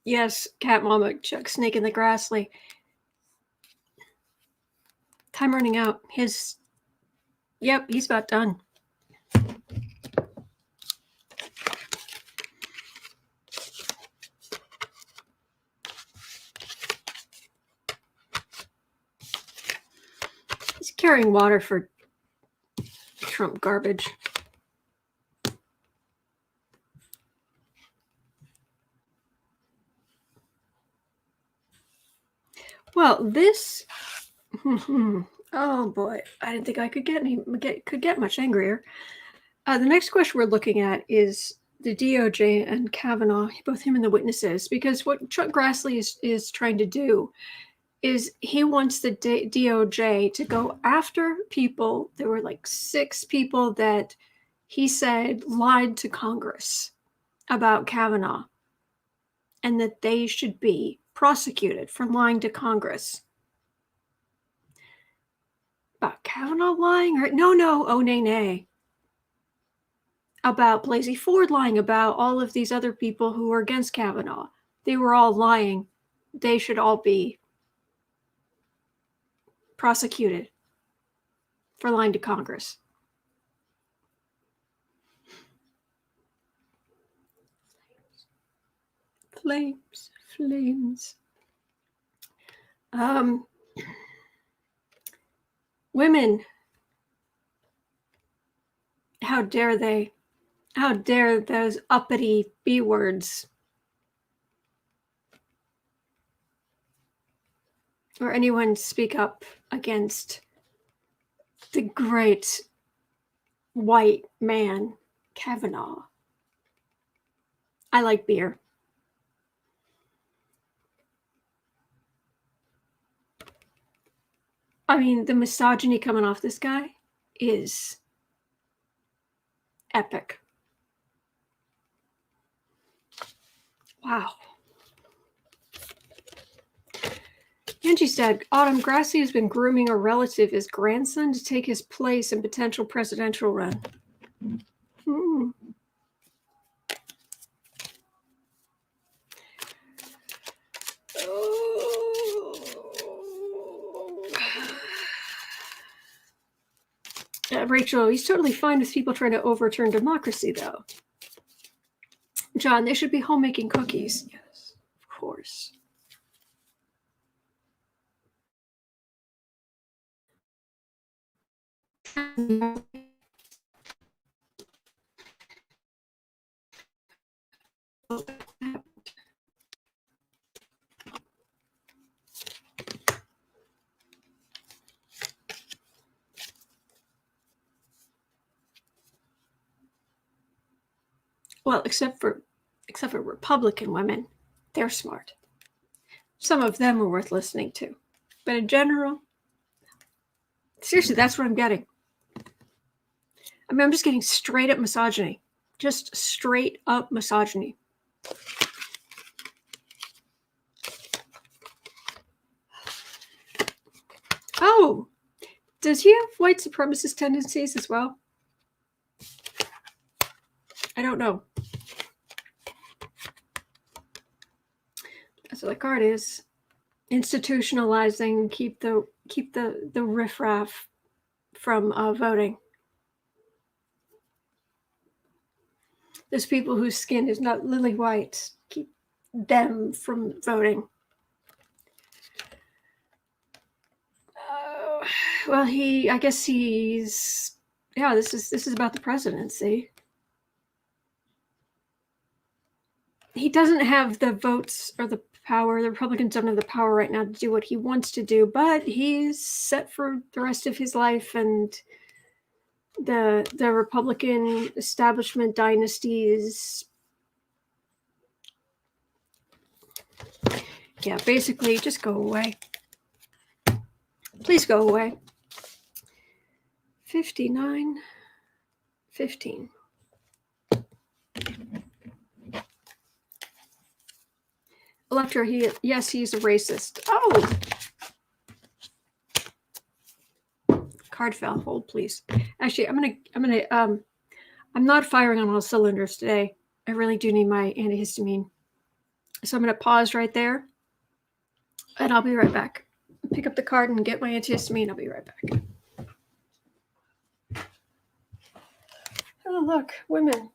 yes, Cat Mama, Chuck, Snake-in-the-Grassley. Time running out. Yep, he's about done. He's carrying water for Trump garbage. Well, this Oh boy, I didn't think I could get much angrier. The next question we're looking at is the DOJ and Kavanagh, both him and the witnesses, because what Chuck Grassley is trying to do is he wants the DOJ to go after people. There were like 6 people that he said lied to Congress about Kavanagh, and that they should be prosecuted for lying to Congress. About Kavanagh lying? Or no, oh nay. About Blasey Ford lying, about all of these other people who were against Kavanagh. They were all lying. They should all be prosecuted for lying to Congress. Flames. Women, how dare they? How dare those uppity B words? Or anyone speak up against the great white man, Kavanagh. I like beer. I mean, the misogyny coming off this guy is epic. Wow. Angie said, Autumn, Grassley has been grooming a relative, his grandson, to take his place in potential presidential run. Rachel, he's totally fine with people trying to overturn democracy, though. John, they should be homemaking cookies. Yes, of course. Well, except for Republican women, they're smart. Some of them are worth listening to. But in general, seriously, that's what I'm getting. I mean, I'm just getting straight up misogyny. Just straight up misogyny. Oh, does he have white supremacist tendencies as well? I don't know. That's what the card is. Institutionalizing, keep the riffraff from voting. There's people whose skin is not lily white. Keep them from voting. Well, I guess he's. Yeah, this is about the presidency. He doesn't have the votes or the power. The Republicans don't have the power right now to do what he wants to do, but he's set for the rest of his life, and the Republican establishment dynasties. Yeah, basically, just go away. Please go away. 59, 15. Electra, yes, he's a racist. Oh! Card fell. Hold, please. Actually, I'm not firing on all cylinders today. I really do need my antihistamine. So I'm gonna pause right there, and I'll be right back. Pick up the card and get my antihistamine. I'll be right back. Oh, look, women.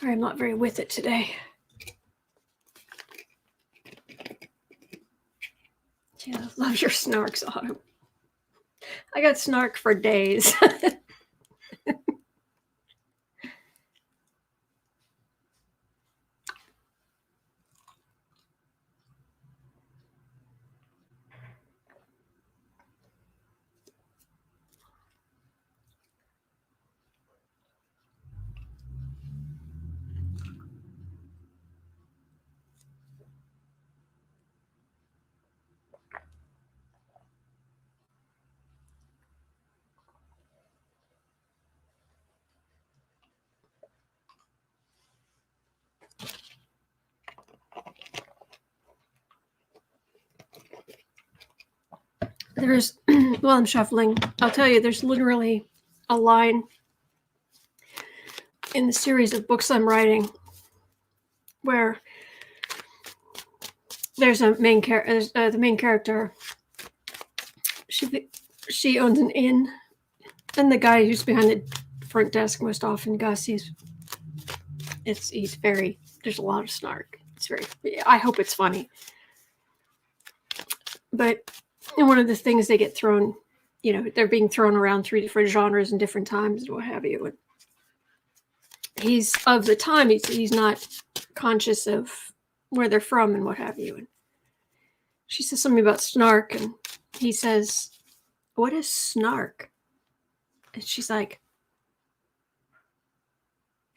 Sorry, I'm not very with it today. Yeah, love your snarks, Autumn. I got snark for days. There's, while I'm shuffling, I'll tell you, there's literally a line in the series of books I'm writing where there's a main character, the main character, she owns an inn, and the guy who's behind the front desk, most often Gus, he's very, there's a lot of snark. It's very, I hope it's funny. But one of the things they get thrown, they're being thrown around through different genres and different times and what have you. And he's of the time, he's not conscious of where they're from and what have you. And she says something about snark, and he says, "What is snark?" And she's like,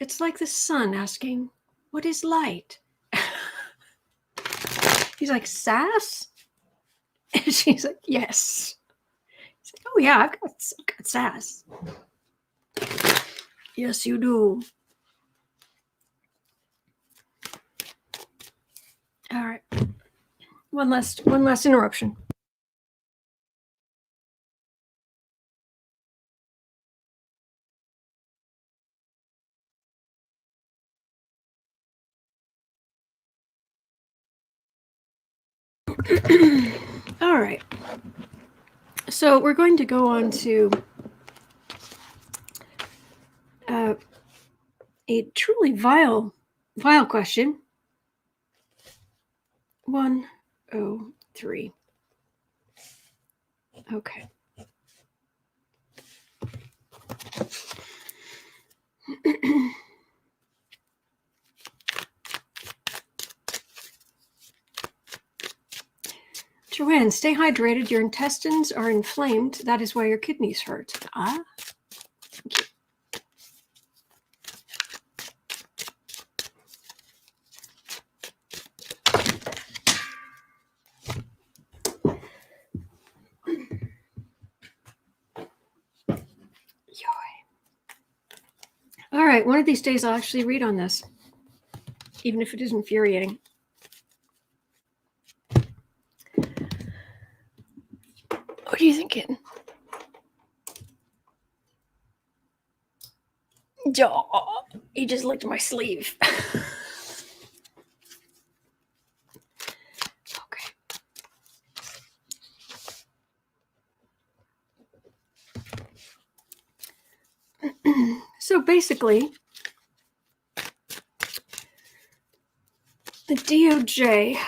"It's like the sun asking, what is light?" He's like, "Sass?" And she's like, "Yes." He's like, "Oh yeah, I've got sass." "Yes, you do." All right. One last interruption. All right. So we're going to go on to a truly vile question. 103. Okay. Joanne, stay hydrated. Your intestines are inflamed. That is why your kidneys hurt. Ah. Thank you. All right, one of these days I'll actually read on this, even if it is infuriating. What are you thinking? Oh, he just licked my sleeve. Okay. So basically, the DOJ.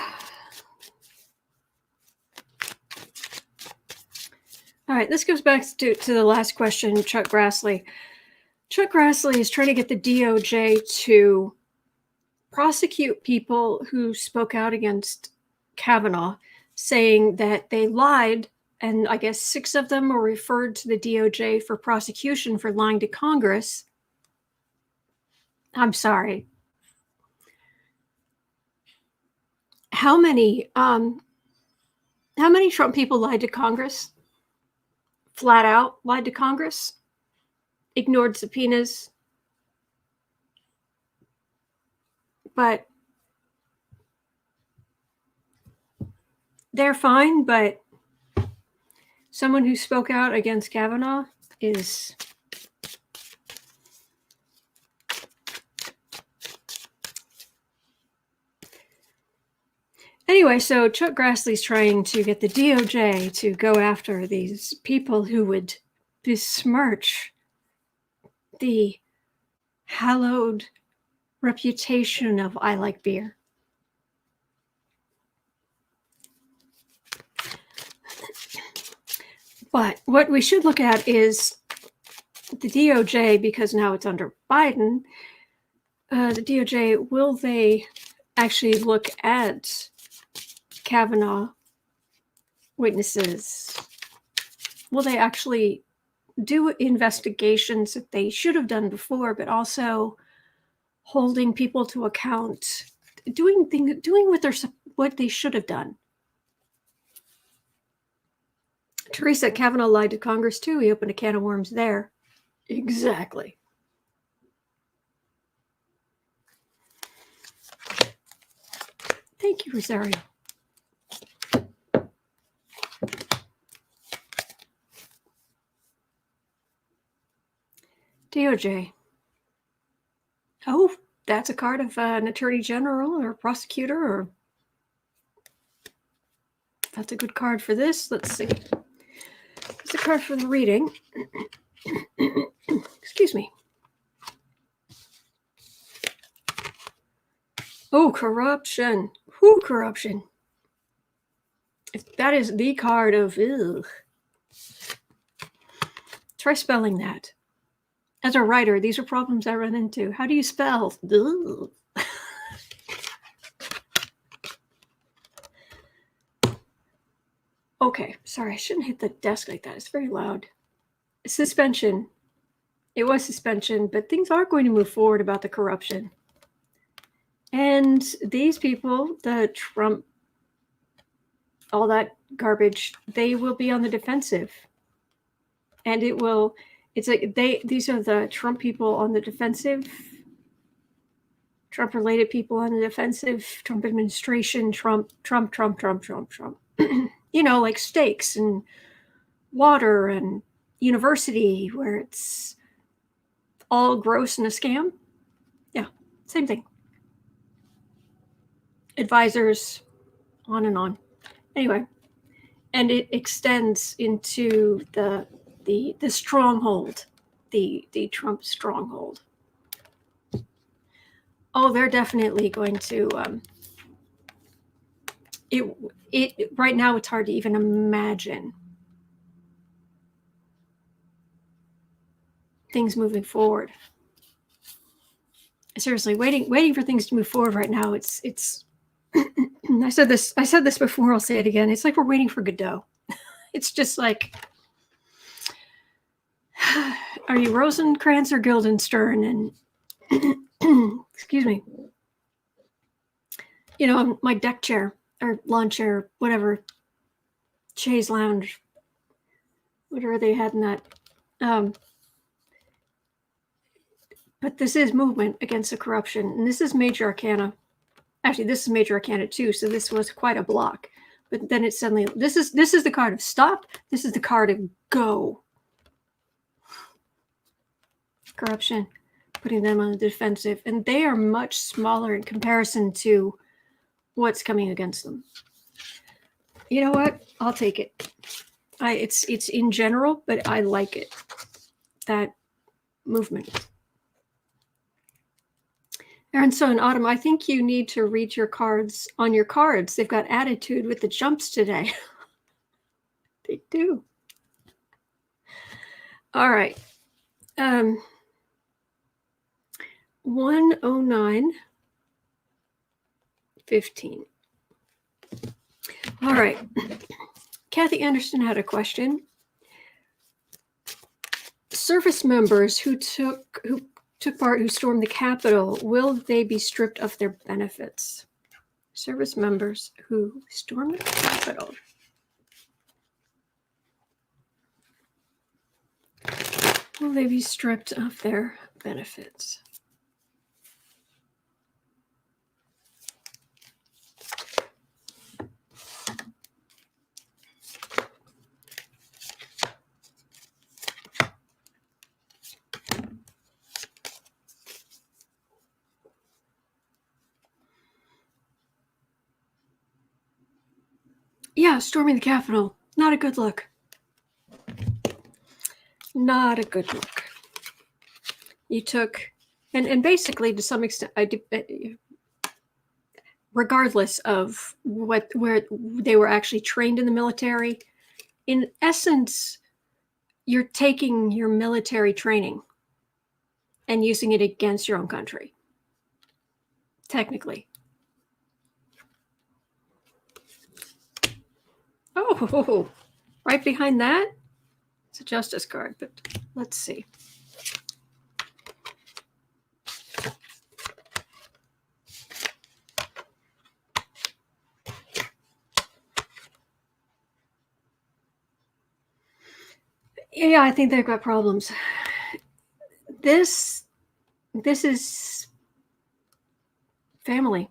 All right, this goes back to the last question, Chuck Grassley. Chuck Grassley is trying to get the DOJ to prosecute people who spoke out against Kavanagh, saying that they lied, and I guess 6 of them were referred to the DOJ for prosecution for lying to Congress. I'm sorry. How many Trump people lied to Congress? Flat out lied to Congress? Ignored subpoenas? But they're fine, but someone who spoke out against Kavanagh is... Anyway, so Chuck Grassley's trying to get the DOJ to go after these people who would besmirch the hallowed reputation of I like beer. But what we should look at is the DOJ, because now it's under Biden. The DOJ, will they actually look at Kavanagh witnesses? Will they actually do investigations that they should have done before, but also holding people to account, doing what they should have done? Teresa, Kavanagh lied to Congress too. He opened a can of worms there. Exactly. Thank you, Rosario. DOJ. Oh, that's a card of an attorney general or a prosecutor, or that's a good card for this. Let's see. It's a card for the reading. Excuse me. Oh, corruption. Who corruption? That is the card of, ugh. Try spelling that. As a writer, these are problems I run into. How do you spell? Ugh. Okay, sorry, I shouldn't hit the desk like that. It's very loud. Suspension. It was suspension, but things are going to move forward about the corruption. And these people, the Trump, all that garbage, they will be on the defensive. And it's like these are the Trump people on the defensive, Trump-related people on the defensive, Trump administration, Trump. You know, like steaks and water and university, where it's all gross and a scam. Yeah, same thing. Advisors, on and on. Anyway, and it extends into the stronghold, the Trump stronghold. Oh, they're definitely going to. It right now it's hard to even imagine things moving forward. Seriously, waiting for things to move forward right now. It's I said this before, I'll say it again. It's like we're waiting for Godot. It's just like, are you Rosencrantz or Guildenstern? And excuse me, you know, my deck chair or lawn chair, whatever, chaise lounge, whatever they had in that. But this is movement against the corruption, and this is major arcana. Actually, this is major arcana too, so this was quite a block. But then it suddenly, this is the card of stop. This is the card of go. Corruption, putting them on the defensive, and they are much smaller in comparison to what's coming against them. You know what? I'll take it. It's in general, but I like it. That movement. Aaron, so in Autumn, I think you need to read your cards on your cards. They've got attitude with the jumps today. They do. All right. 109:15. All right. Kathy Anderson had a question. Service members who stormed the Capitol, will they be stripped of their benefits? Service members who stormed the Capitol. Will they be stripped of their benefits? Yeah, storming the Capitol. Not a good look. Not a good look. You took And basically, to some extent, regardless of where they were actually trained in the military, in essence, you're taking your military training and using it against your own country, technically. Oh, right behind that, it's a justice card, but let's see. Yeah, I think they've got problems. This is family.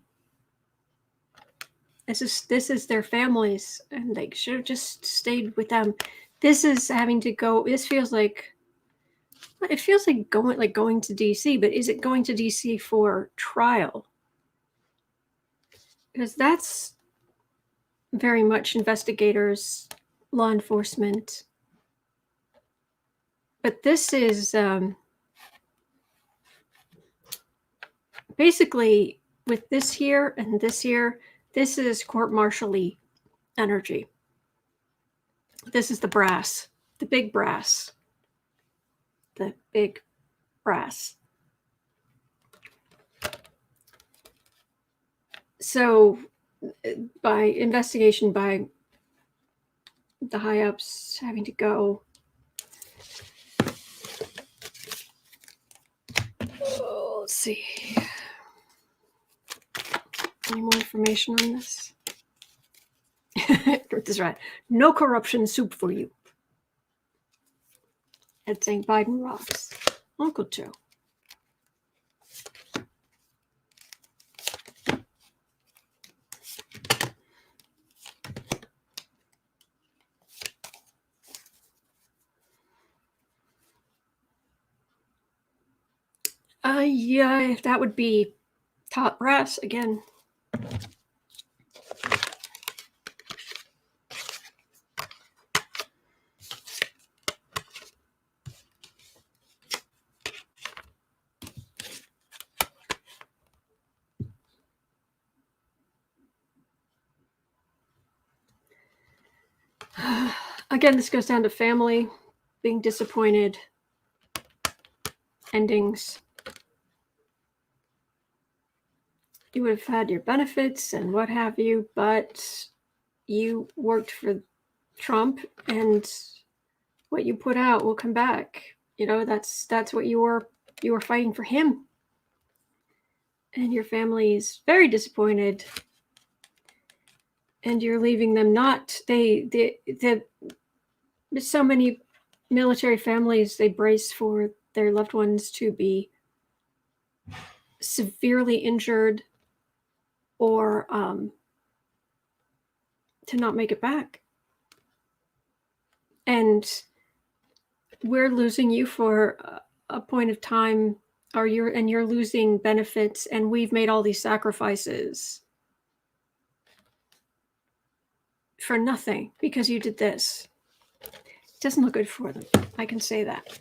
This is their families, and they should have just stayed with them. This is having to go. This feels like going to DC, but is it going to DC for trial? Because that's very much investigators, law enforcement. But this is basically with this here and this here, this is court-martial-y energy. This is the brass, the big brass. The big brass. So by investigation by the high-ups having to go, let's see. Any more information on this? That's right. No corruption soup for you. Ed St. Biden rocks. Uncle Joe. Yeah, that would be top brass again. Again, this goes down to family, being disappointed, endings. You would have had your benefits and what have you, but you worked for Trump, and what you put out will come back. You know, that's what you were fighting for him. And your family is very disappointed. And you're leaving them so many military families, they brace for their loved ones to be severely injured or to not make it back. And we're losing you for a point of time, you're losing benefits, and we've made all these sacrifices for nothing because you did this. It doesn't look good for them. I can say that.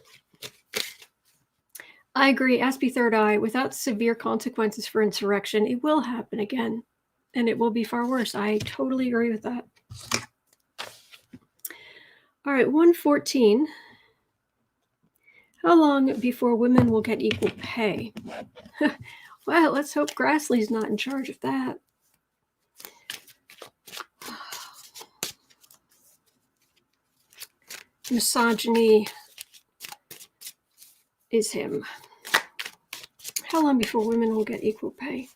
I agree. Aspie Third Eye, without severe consequences for insurrection, it will happen again, and it will be far worse. I totally agree with that. All right, 114. How long before women will get equal pay? Well, let's hope Grassley's not in charge of that. Misogyny is him. How long before women will get equal pay?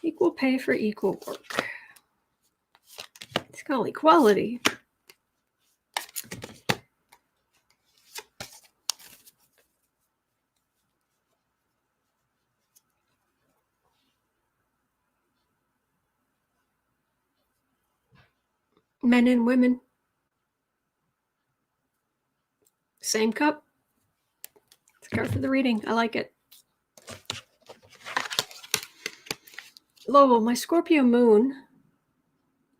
Equal pay for equal work. It's called equality. Men and women. Same cup. It's a card for the reading. I like it. Lowell, my Scorpio moon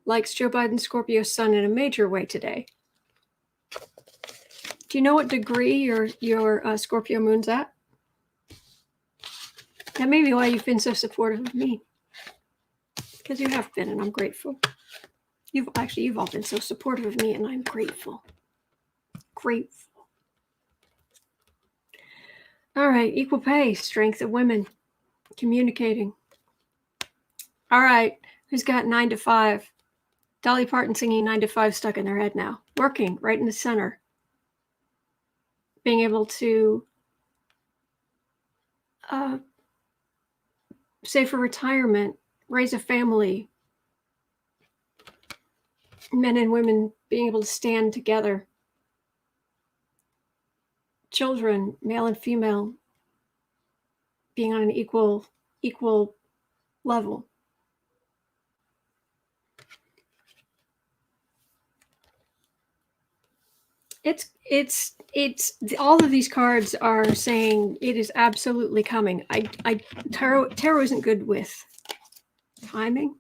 likes Joe Biden's Scorpio sun in a major way today. Do you know what degree your Scorpio moon's at? That may be why you've been so supportive of me. Because you have been, and I'm grateful. You've all been so supportive of me, and I'm grateful. Grateful. All right, equal pay, strength of women, communicating. All right, who's got 9 to 5? Dolly Parton singing 9 to 5 stuck in their head now. Working right in the center. Being able to save for retirement, raise a family. Men and women being able to stand together. Children, male and female, being on an equal level. It's all of these cards are saying it is absolutely coming. Tarot isn't good with timing.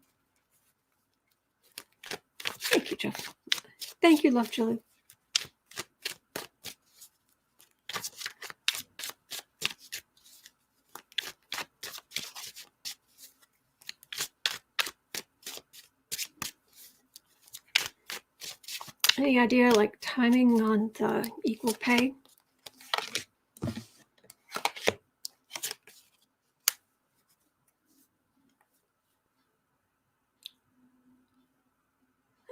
Thank you, Jeff. Thank you, Love Julie. Any idea, like, timing on the equal pay?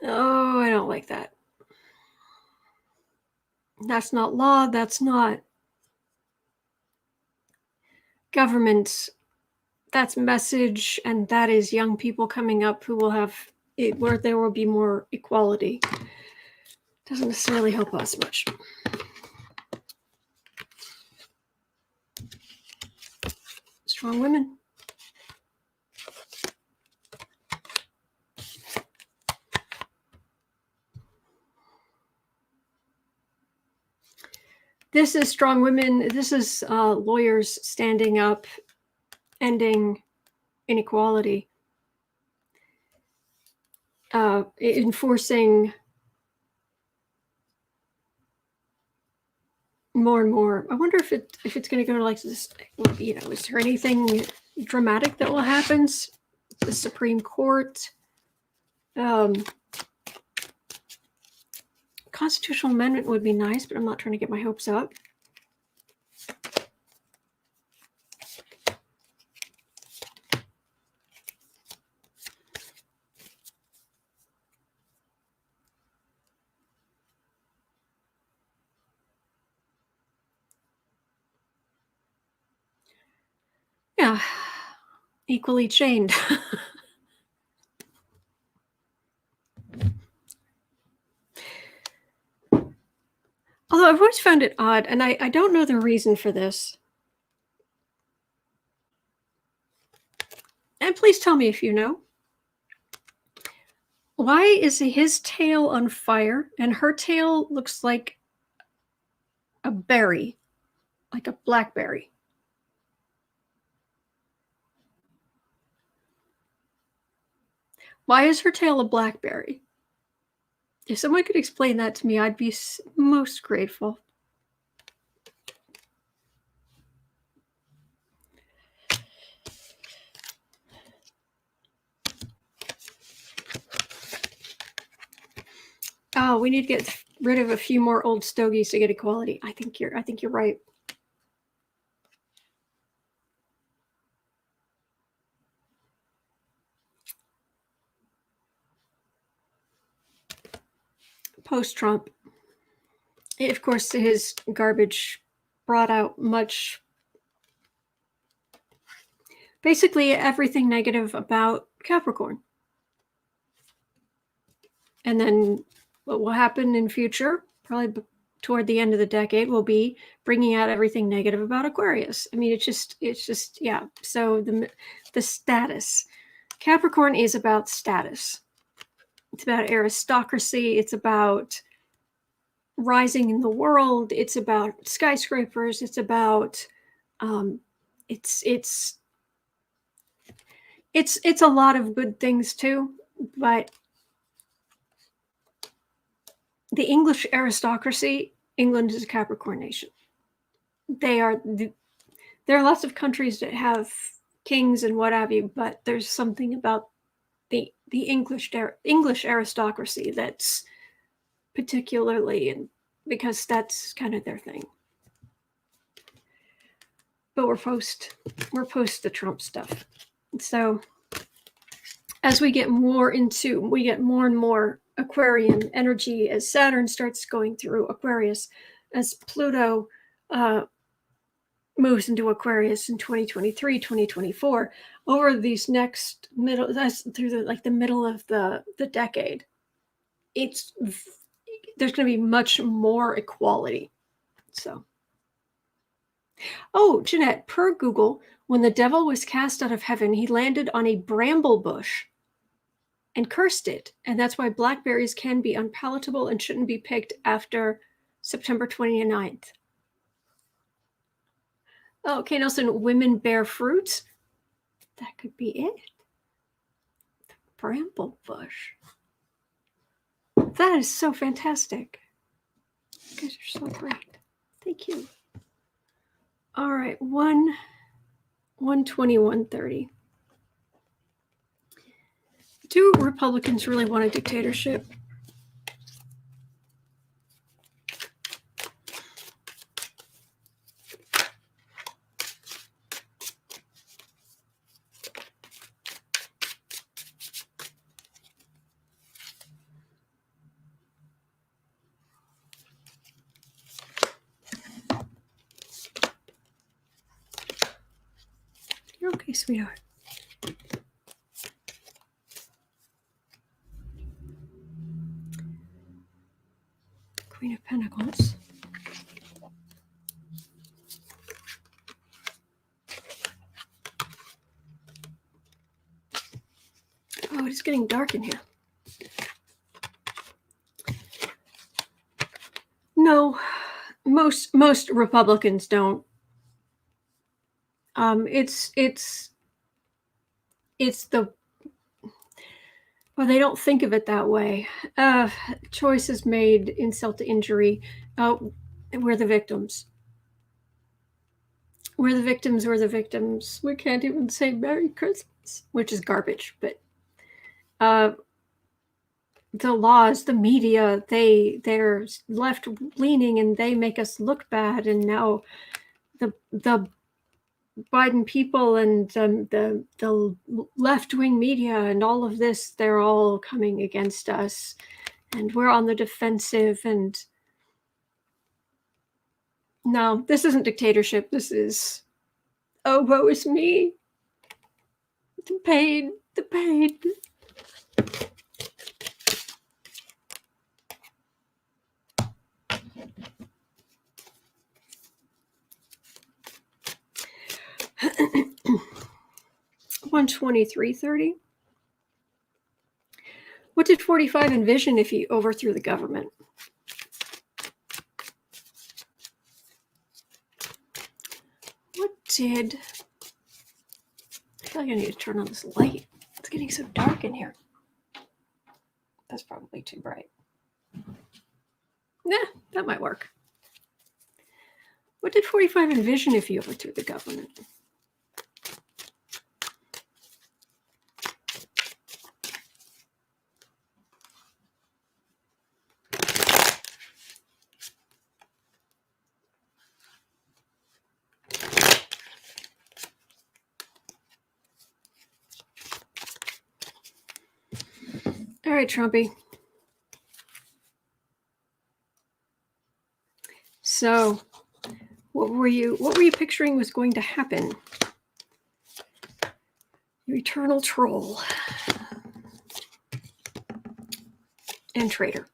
Oh, I don't like that. That's not law. That's not government. That's message, and that is young people coming up who will have it where there will be more equality. Doesn't necessarily help us much. Strong women. This is strong women. This is lawyers standing up, ending inequality, enforcing more and more. I wonder if it's going to go to like this. You know, is there anything dramatic that will happen? The Supreme Court, constitutional amendment would be nice, but I'm not trying to get my hopes up. Yeah, equally chained. Although I've always found it odd, and I don't know the reason for this. And please tell me if you know. Why is his tail on fire and her tail looks like a berry, like a blackberry? Why is her tail a blackberry? If someone could explain that to me, I'd be most grateful. Oh, we need to get rid of a few more old stogies to get equality. I think you're right. Post-Trump, of course, his garbage brought out much, basically everything negative about Capricorn. And then what will happen in future, probably toward the end of the decade, will be bringing out everything negative about Aquarius. I mean, it's just, yeah. So the status. Capricorn is about status. It's about aristocracy. It's about rising in the world. It's about skyscrapers. It's about it's a lot of good things too, but the English aristocracy England is a Capricorn nation. There are lots of countries that have kings and what have you, but there's something about the English aristocracy that's particularly, and because that's kind of their thing. But we're post the Trump stuff. So as we get more and more Aquarian energy as Saturn starts going through Aquarius, as Pluto moves into Aquarius in 2023, 2024, over these next through the middle of the decade, there's going to be much more equality. So, oh, Jeanette, per Google, when the devil was cast out of heaven, he landed on a bramble bush and cursed it. And that's why blackberries can be unpalatable and shouldn't be picked after September 29th. Oh, okay, Nelson, women bear fruits. That could be it. The bramble bush. That is so fantastic. You guys are so great. Thank you. All right, 121.30. Do Republicans really want a dictatorship? You're okay, sweetheart. Queen of Pentacles. Oh, it's getting dark in here. No, most Republicans don't. It's the, well, they don't think of it that way. Choices made, insult to injury. We're the victims. We're the victims. We're the victims. We can't even say Merry Christmas, which is garbage. But the laws, the media, they're left leaning and they make us look bad. And now the Biden people and the left-wing media and all of this, they're all coming against us, and we're on the defensive. And no, this isn't dictatorship. This is, oh, woe is me. The pain, the pain. $123.30. What did 45 envision if he overthrew the government? What did... I feel like I need to turn on this light. It's getting so dark in here. That's probably too bright. Nah, that might work. What did 45 envision if he overthrew the government? All right, Trumpy. So, what were you picturing was going to happen? You eternal troll and traitor.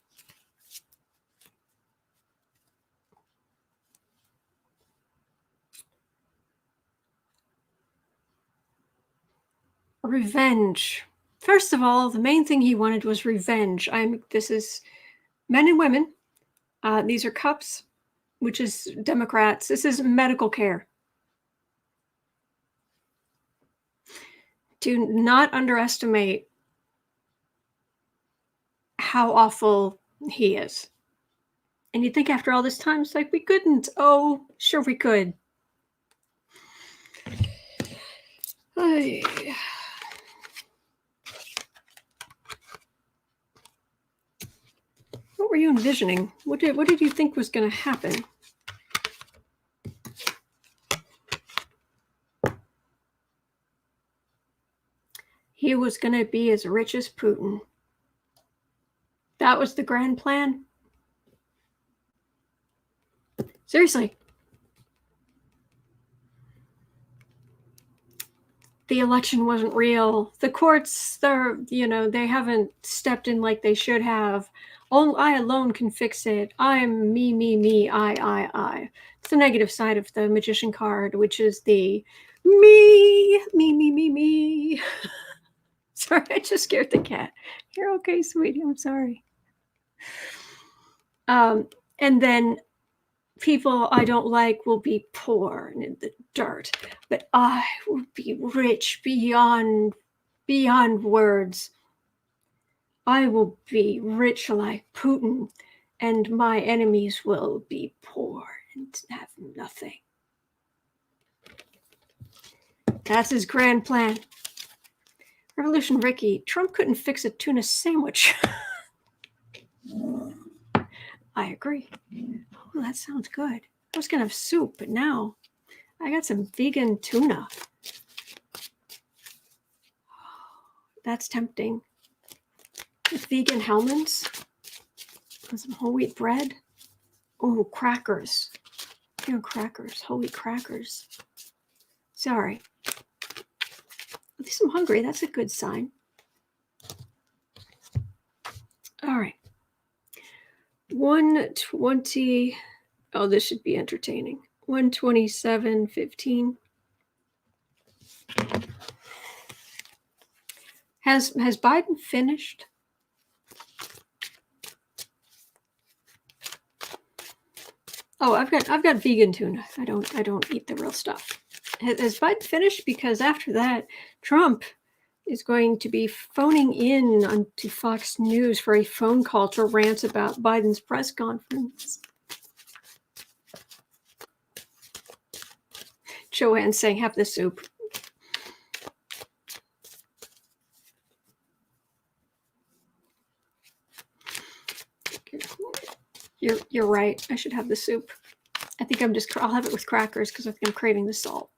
Revenge. First of all, the main thing he wanted was revenge. This is men and women. These are cups, which is Democrats. This is medical care. Do not underestimate how awful he is And you'd think after all this time, it's like, we couldn't. Oh, sure we could. Ay. What were you envisioning? What did you think was going to happen? He was going to be as rich as Putin. That was the grand plan. Seriously. The election wasn't real. The courts, they haven't stepped in like they should have. I alone can fix it. I'm me, I. It's the negative side of the magician card, which is the me. Sorry, I just scared the cat. You're okay, sweetie. I'm sorry. And then people I don't like will be poor and in the dirt, but I will be rich beyond words. I will be rich like Putin, and my enemies will be poor and have nothing. That's his grand plan. Revolution Ricky, Trump couldn't fix a tuna sandwich. I agree. Oh, that sounds good. I was going to have soup, but now I got some vegan tuna. That's tempting. With vegan Hellmann's and some whole wheat bread. Oh, crackers. Crackers. Whole wheat crackers. Sorry. At least I'm hungry. That's a good sign. All right. 120. Oh, this should be entertaining. 127.15. Has Biden finished? Oh, I've got vegan tuna. I don't eat the real stuff. Has Biden finished? Because after that, Trump is going to be phoning in onto Fox News for a phone call to rant about Biden's press conference. Joanne saying, have the soup. You're right. I should have the soup. I think I'll have it with crackers because I think I'm craving the salt.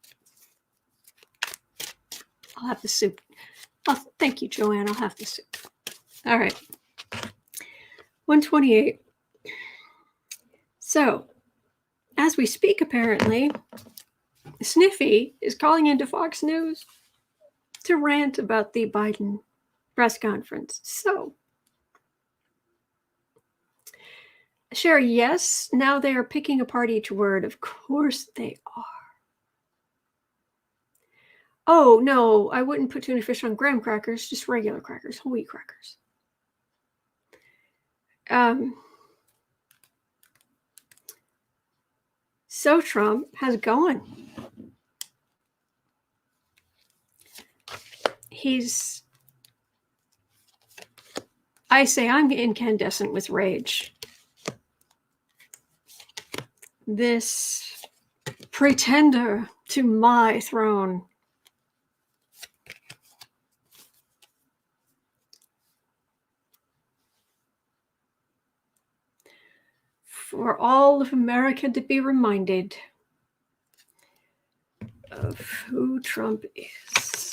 I'll have the soup. Oh, thank you, Joanne. I'll have the soup. All right. 128. So, as we speak, apparently, Sniffy is calling into Fox News to rant about the Biden press conference. So, Sherry, yes, now they are picking apart each word. Of course they are. Oh, no, I wouldn't put tuna fish on graham crackers, just regular crackers, whole wheat crackers. So Trump has gone. I say I'm incandescent with rage. This pretender to my throne. For all of America to be reminded of who Trump is.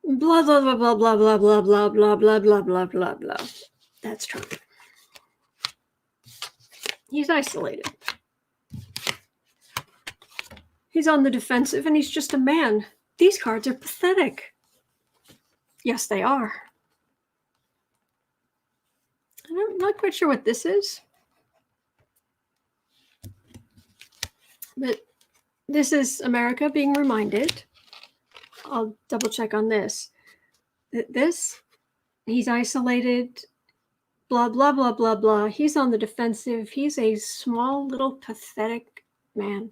Blah, blah, blah, blah, blah, blah, blah, blah, blah, blah, blah, blah, blah, blah. That's Trump. He's isolated. He's on the defensive, and he's just a man. These cards are pathetic. Yes, they are. I'm not quite sure what this is. But this is America being reminded. I'll double check on this. He's isolated. Blah, blah, blah, blah, blah. He's on the defensive. He's a small, little, pathetic man.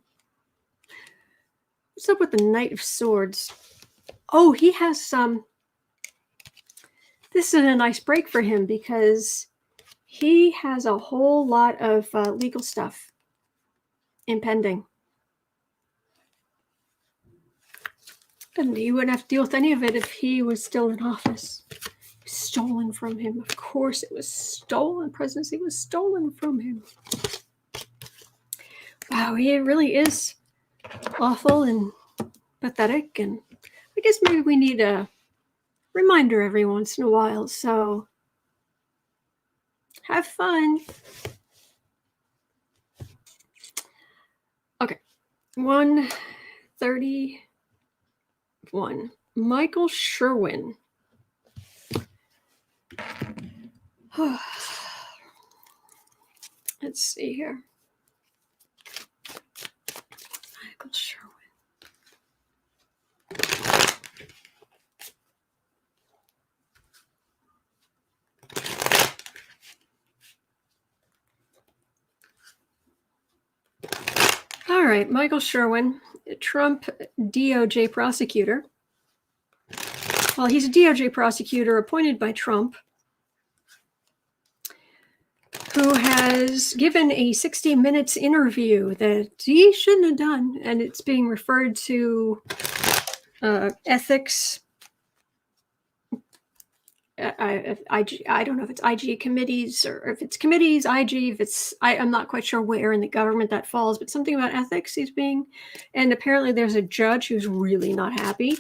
What's up with the Knight of Swords? Oh, he has some. this is a nice break for him because he has a whole lot of legal stuff impending. And he wouldn't have to deal with any of it if he was still in office. Stolen from him. Of course it was stolen. Presidency was stolen from him. Wow, he really is awful and pathetic. And I guess maybe we need a reminder every once in a while. So have fun. Okay. 131. Michael Sherwin. Let's see here. Michael Sherwin. All right, Michael Sherwin, Trump DOJ prosecutor. Well, he's a DOJ prosecutor appointed by Trump, who has given a 60 Minutes interview that he shouldn't have done, and it's being referred to ethics. I don't know if it's IG committees or if it's committees, IG, if it's, I'm not quite sure where in the government that falls, but something about ethics he's being, and apparently there's a judge who's really not happy.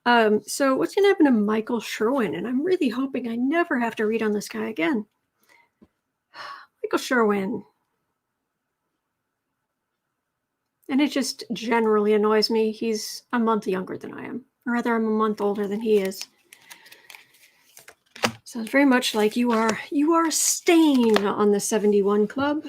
So what's going to happen to Michael Sherwin? And I'm really hoping I never have to read on this guy again. Michael Sherwin. And it just generally annoys me. He's a month younger than I am, or rather I'm a month older than he is. Sounds very much like you are a stain on the 71 Club.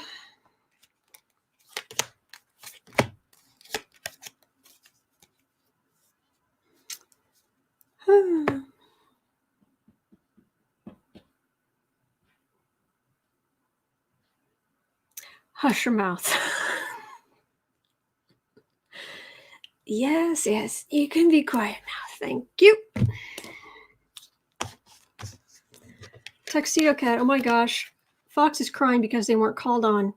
Hush your mouth. Yes, you can be quiet now. Thank you. Tuxedo Cat, oh my gosh. Fox is crying because they weren't called on.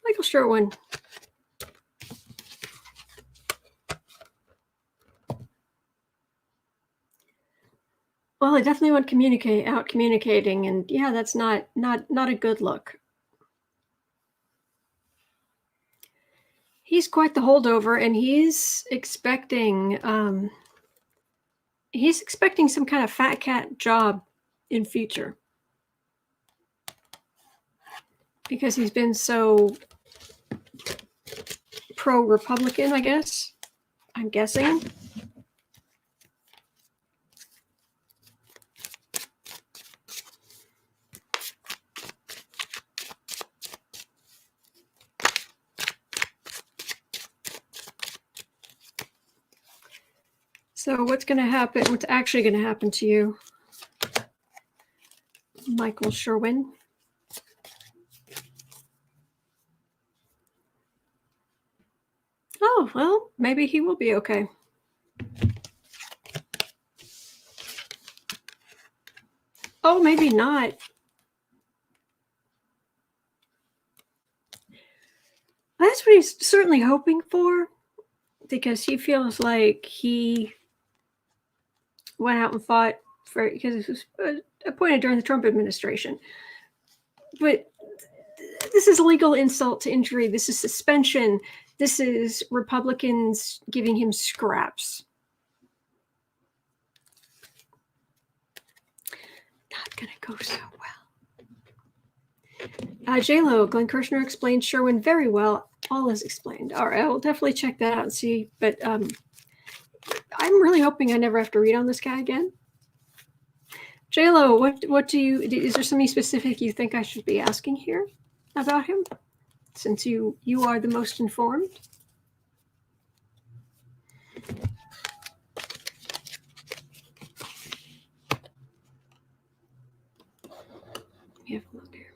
Michael Sherwin. Well, I definitely want out communicating, and yeah, that's not a good look. He's quite the holdover, and he's expecting some kind of fat cat job in future because he's been so pro-Republican, I guess. I'm guessing. So what's going to happen? What's actually going to happen to you, Michael Sherwin? Oh, well, maybe he will be okay. Oh, maybe not. That's what he's certainly hoping for, because he feels like he went out and fought for, because he was appointed during the Trump administration. But this is legal insult to injury. This is suspension. This is Republicans giving him scraps. Not going to go so well. J-Lo, Glenn Kirshner explained Sherwin very well. All is explained. All right, I will definitely check that out and see. But I'm really hoping I never have to read on this guy again. J-Lo, what do you, is there something specific you think I should be asking here about him, since you are the most informed? me have a look here.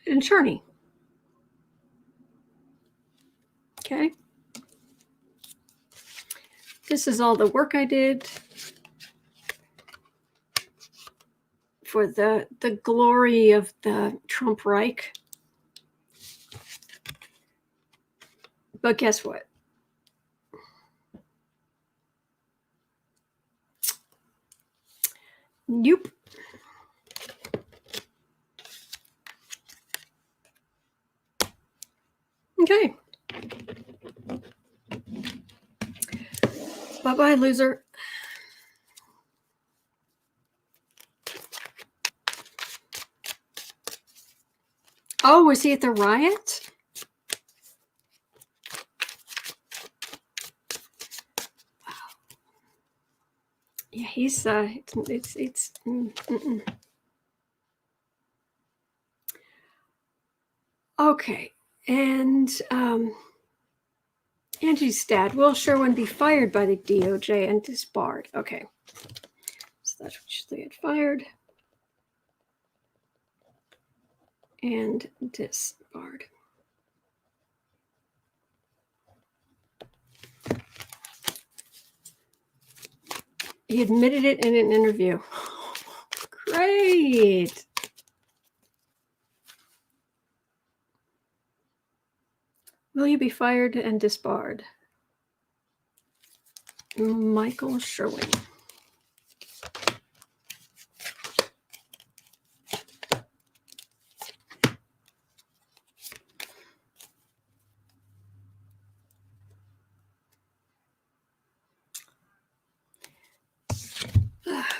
An attorney. Okay. This is all the work I did for the glory of the Trump Reich. But guess what? Nope. Okay. Bye-bye, loser. Oh, was he at the riot? Wow. Yeah, he's it's Okay. And Angie's dad, will Sherwin be fired by the DOJ and disbarred? Okay. So that's what they had fired and disbarred. He admitted it in an interview. Great. Will you be fired and disbarred? Michael Sherwin.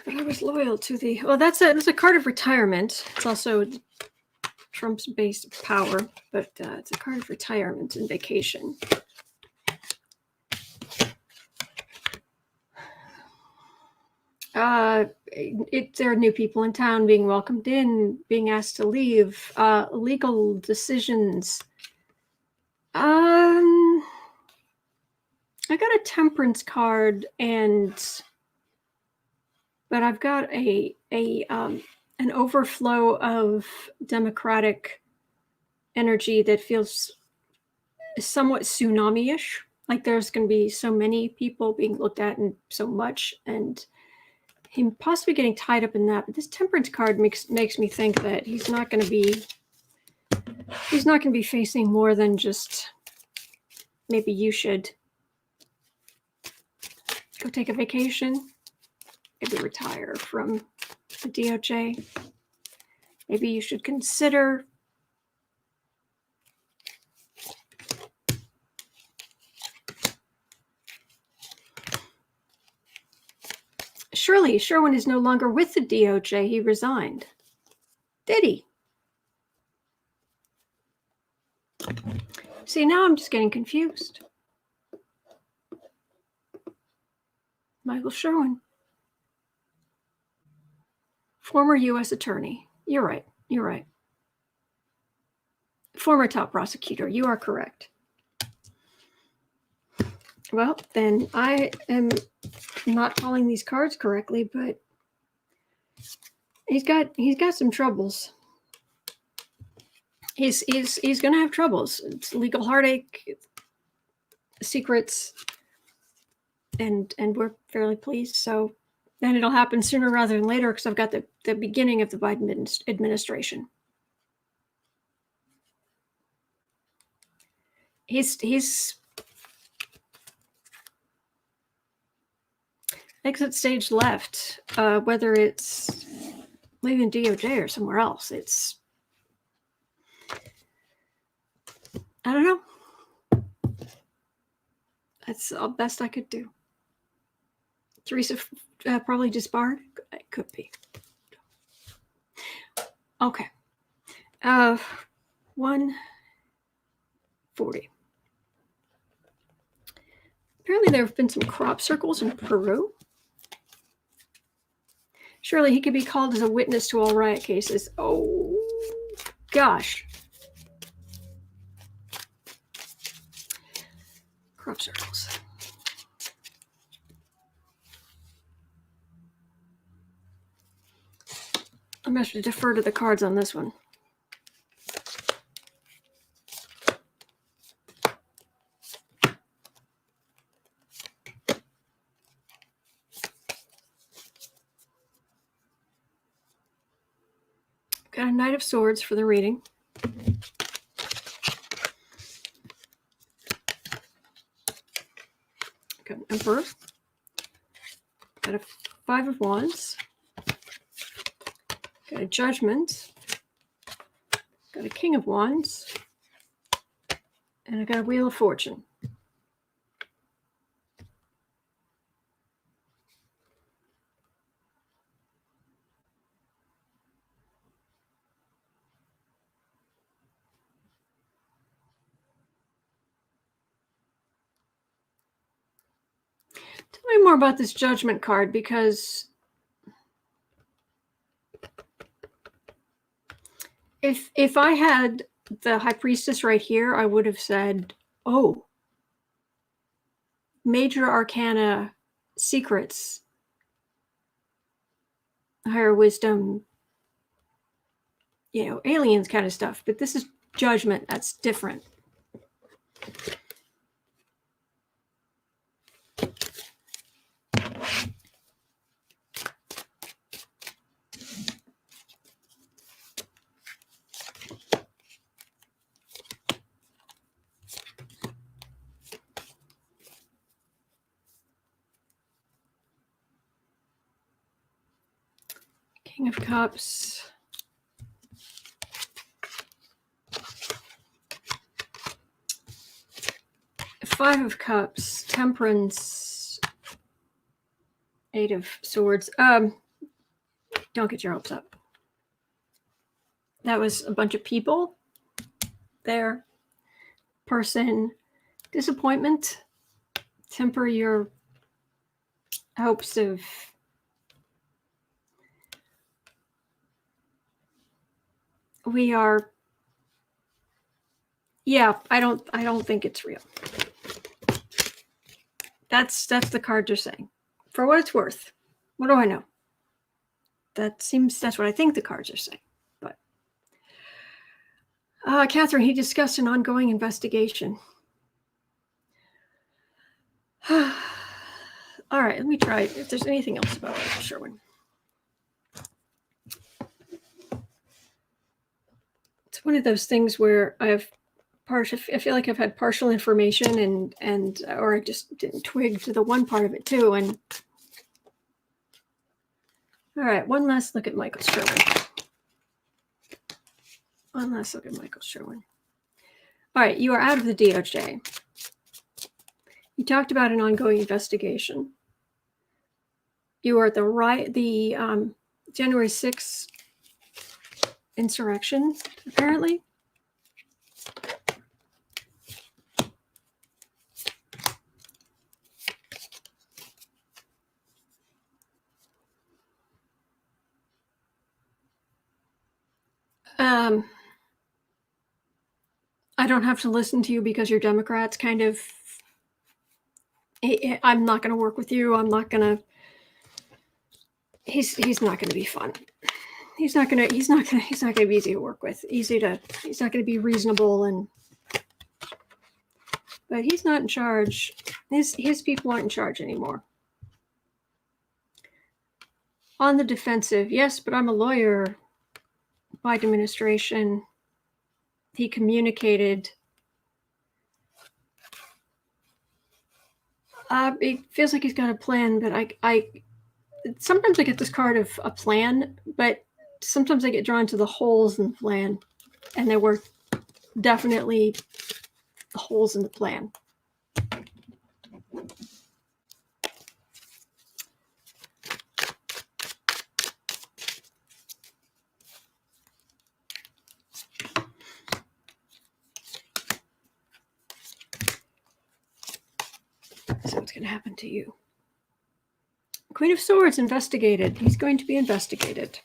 But I was loyal to the... Well, that's a card of retirement. It's also Trump's base of power, but it's a card of retirement and vacation. There are new people in town being welcomed in, being asked to leave, legal decisions. I got a temperance card, but I've got an overflow of democratic energy that feels somewhat tsunami-ish. Like there's going to be so many people being looked at and so much, and him possibly getting tied up in that. But this temperance card makes me think that he's not going to be facing more than just maybe you should go take a vacation, maybe retire from the DOJ. Maybe you should consider surely Sherwin is no longer with the DOJ. He resigned. Did he? See, now I'm just getting confused. Michael Sherwin. Former U.S. attorney. You're right. You're right. Former top prosecutor. You are correct. Well, then I am not calling these cards correctly, but he's got some troubles. He's going to have troubles. It's legal heartache, secrets, and we're fairly pleased. So then it'll happen sooner rather than later because I've got the beginning of the Biden administration. He's exit stage left, whether it's leaving DOJ or somewhere else. It's, I don't know. That's the best I could do. Teresa probably disbarred. It could be. Okay. 140. Apparently there have been some crop circles in Peru. Surely he could be called as a witness to all riot cases. Oh, gosh. crop circles. I'm going to have to defer to the cards on this one. Got a Knight of Swords for the reading. Got an Emperor. Got a Five of Wands. Got a Judgment. Got a King of Wands. And I got a Wheel of Fortune. Tell me more about this Judgment card, because if I had the High Priestess right here, I would have said, oh, major arcana secrets, higher wisdom, aliens kind of stuff. But this is Judgment. That's different. King of Cups. Five of Cups. Temperance. Eight of Swords. Don't get your hopes up. That was a bunch of people there. Person. Disappointment. Temper your hopes of we are. Yeah, I don't think it's real. That's the cards are saying. For what it's worth. What do I know? That's what I think the cards are saying. But Catherine, he discussed an ongoing investigation. All right, let me try if there's anything else about Sherwin. It's one of those things where I feel like I've had partial information or I just didn't twig to the one part of it too. And all right, one last look at Michael Sherwin. One last look at Michael Sherwin. All right, you are out of the DOJ. You talked about an ongoing investigation. You were at the January 6th insurrection, apparently. I don't have to listen to you because you're Democrats, kind of. I'm not going to work with you. I'm not going to. He's not going to be fun. He's not going to be easy to work with. He's not going to be reasonable but he's not in charge. His people aren't in charge anymore. On the defensive, yes, but I'm a lawyer. Biden administration. He communicated. It feels like he's got a plan, but I sometimes I get this card of a plan, but sometimes I get drawn to the holes in the plan, and there were definitely holes in the plan. So what's going to happen to you? Queen of Swords investigated. He's going to be investigated.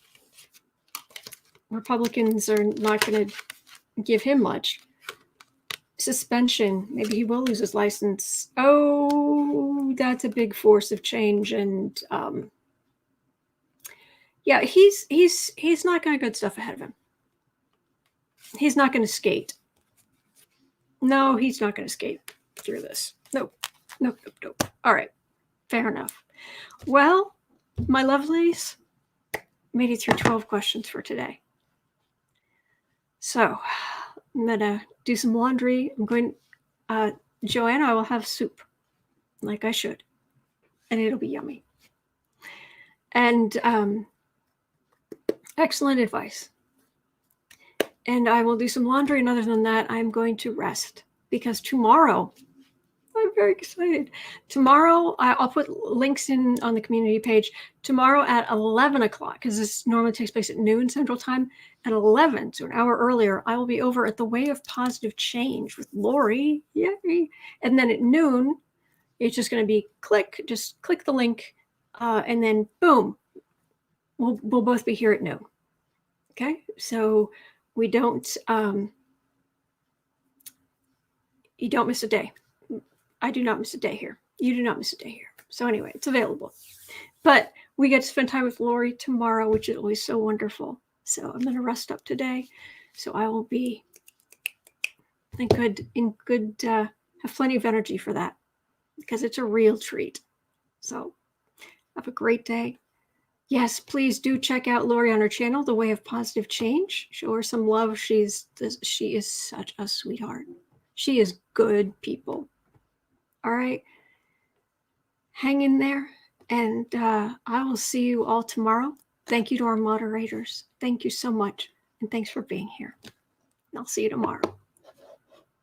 Republicans are not going to give him much. suspension. Maybe he will lose his license. Oh, that's a big force of change. And yeah, he's not got good stuff ahead of him. He's not going to skate. No, he's not going to skate through this. Nope. All right. Fair enough. Well, my lovelies, made it through 12 questions for today. So I'm going to do some laundry. I'm going, Joanna, I will have soup like I should, and it'll be yummy. And excellent advice. And I will do some laundry. And other than that, I'm going to rest because tomorrow, I'm very excited. Tomorrow, I'll put links in on the community page. Tomorrow at 11 o'clock, because this normally takes place at noon Central Time. At 11, so an hour earlier, I will be over at the Way of Positive Change with Lori. Yay! And then at noon, it's just going to be just click the link, and then boom, we'll both be here at noon. Okay, so we don't you don't miss a day. I do not miss a day here. You do not miss a day here. So anyway, it's available. But we get to spend time with Lori tomorrow, which is always so wonderful. So I'm going to rest up today. So I will be in good have plenty of energy for that because it's a real treat. So have a great day. Yes, please do check out Lori on her channel, The Way of Positive Change. Show her some love. She is such a sweetheart. She is good people. All right. Hang in there. And I will see you all tomorrow. Thank you to our moderators. Thank you so much. And thanks for being here. I'll see you tomorrow.